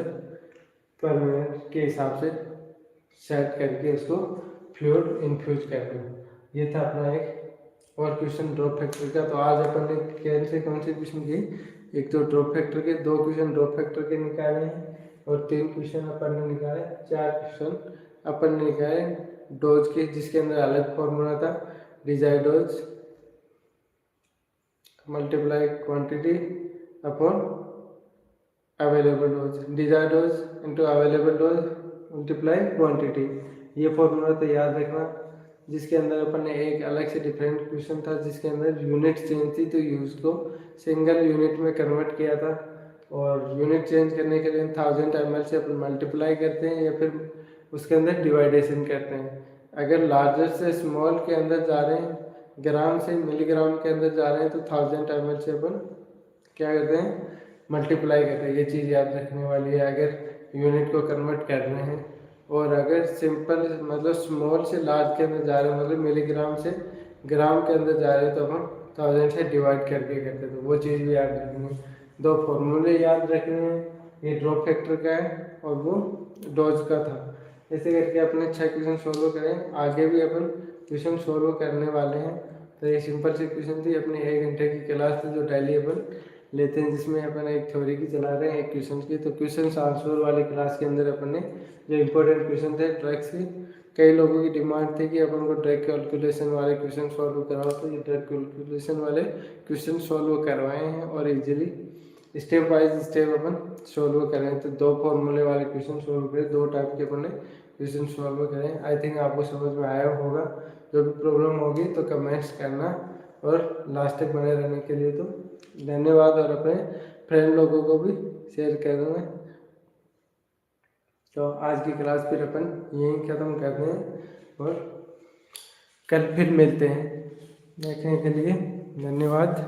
पर मिनट के हिसाब से सेट करके उसको फ्लूइड इन्फ्यूज कर दो। ये था अपना एक और क्वेश्चन ड्रॉप फैक्टर का। तो आज अपन ने कौन से क्वेश्चन की, एक तो ड्रॉप फैक्टर के 2 क्वेश्चन ड्रॉप फैक्टर के निकाले हैं और 3 क्वेश्चन अपन ने निकाले, 4 क्वेश्चन अपन ने निकाले डोज के, जिसके अंदर अलग फॉर्मूला था desired dose multiply quantity upon available dose, desired dose into available dose multiply quantity. ये फॉर्मूला तो याद रखना। जिसके अंदर अपन ने एक अलग से डिफरेंट क्वेश्चन था जिसके अंदर यूनिट चेंज थी, तो उसको सिंगल यूनिट में कन्वर्ट किया था और यूनिट चेंज करने के लिए 1000 ml से अपन मल्टीप्लाई करते हैं या फिर उसके अंदर डिवाइडेशन करते हैं। अगर लार्जर से स्मॉल के अंदर जा रहे हैं, ग्राम से मिलीग्राम के अंदर जा रहे हैं, तो 1000 ml से अपन क्या करते हैं मल्टीप्लाई करते हैं। ये चीज़ याद रखने वाली है अगर यूनिट को कन्वर्ट कर रहे हैं। और अगर सिंपल मतलब स्मॉल से लार्ज के अंदर जा रहे हैं, मतलब मिलीग्राम से ग्राम के अंदर जा रहे हैं, तो अपन 1000 से डिवाइड करके करते हैं। तो वो चीज़ भी याद रखनी है। 2 फॉर्मूले याद रखने हैं, ये ड्रॉप फैक्टर का है और वो डोज का था। ऐसे करके अपने 6 क्वेश्चन सोल्व करें। आगे भी अपन क्वेश्चन सॉल्व करने वाले हैं। तो ये सिंपल से क्वेश्चन थी, अपनी 1 घंटे की क्लास थी जो डेली अपन लेते हैं, जिसमें अपन एक थ्योरी की चला रहे हैं, एक क्वेश्चन की। तो क्वेश्चन आंसर वाली क्लास के अंदर अपन ने जो इम्पोर्टेंट क्वेश्चन थे ड्रग्स के, कई लोगों की डिमांड थी कि अपन को ड्रग कैलकुलेशन वाले क्वेश्चन सॉल्व कराओ, तो ये ड्रग कैलकुलेशन वाले क्वेश्चन सॉल्व करवाए हैं और इजीली स्टेप वाइज स्टेप अपन सॉल्व करें। तो 2 फॉर्मूले वाले क्वेश्चन सॉल्व करें, 2 टाइप के अपन ने क्वेश्चन सॉल्व करें। आई थिंक आपको समझ में आया होगा। जो भी प्रॉब्लम होगी तो कमेंट्स करना, और लास्ट तक बने रहने के लिए तो धन्यवाद, और अपने फ्रेंड लोगों को भी शेयर करूँगा। तो आज की क्लास फिर अपन यहीं ख़त्म करते हैं, और कल फिर मिलते हैं। देखने के लिए धन्यवाद।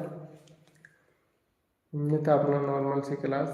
ये था अपना नॉर्मल सी क्लास।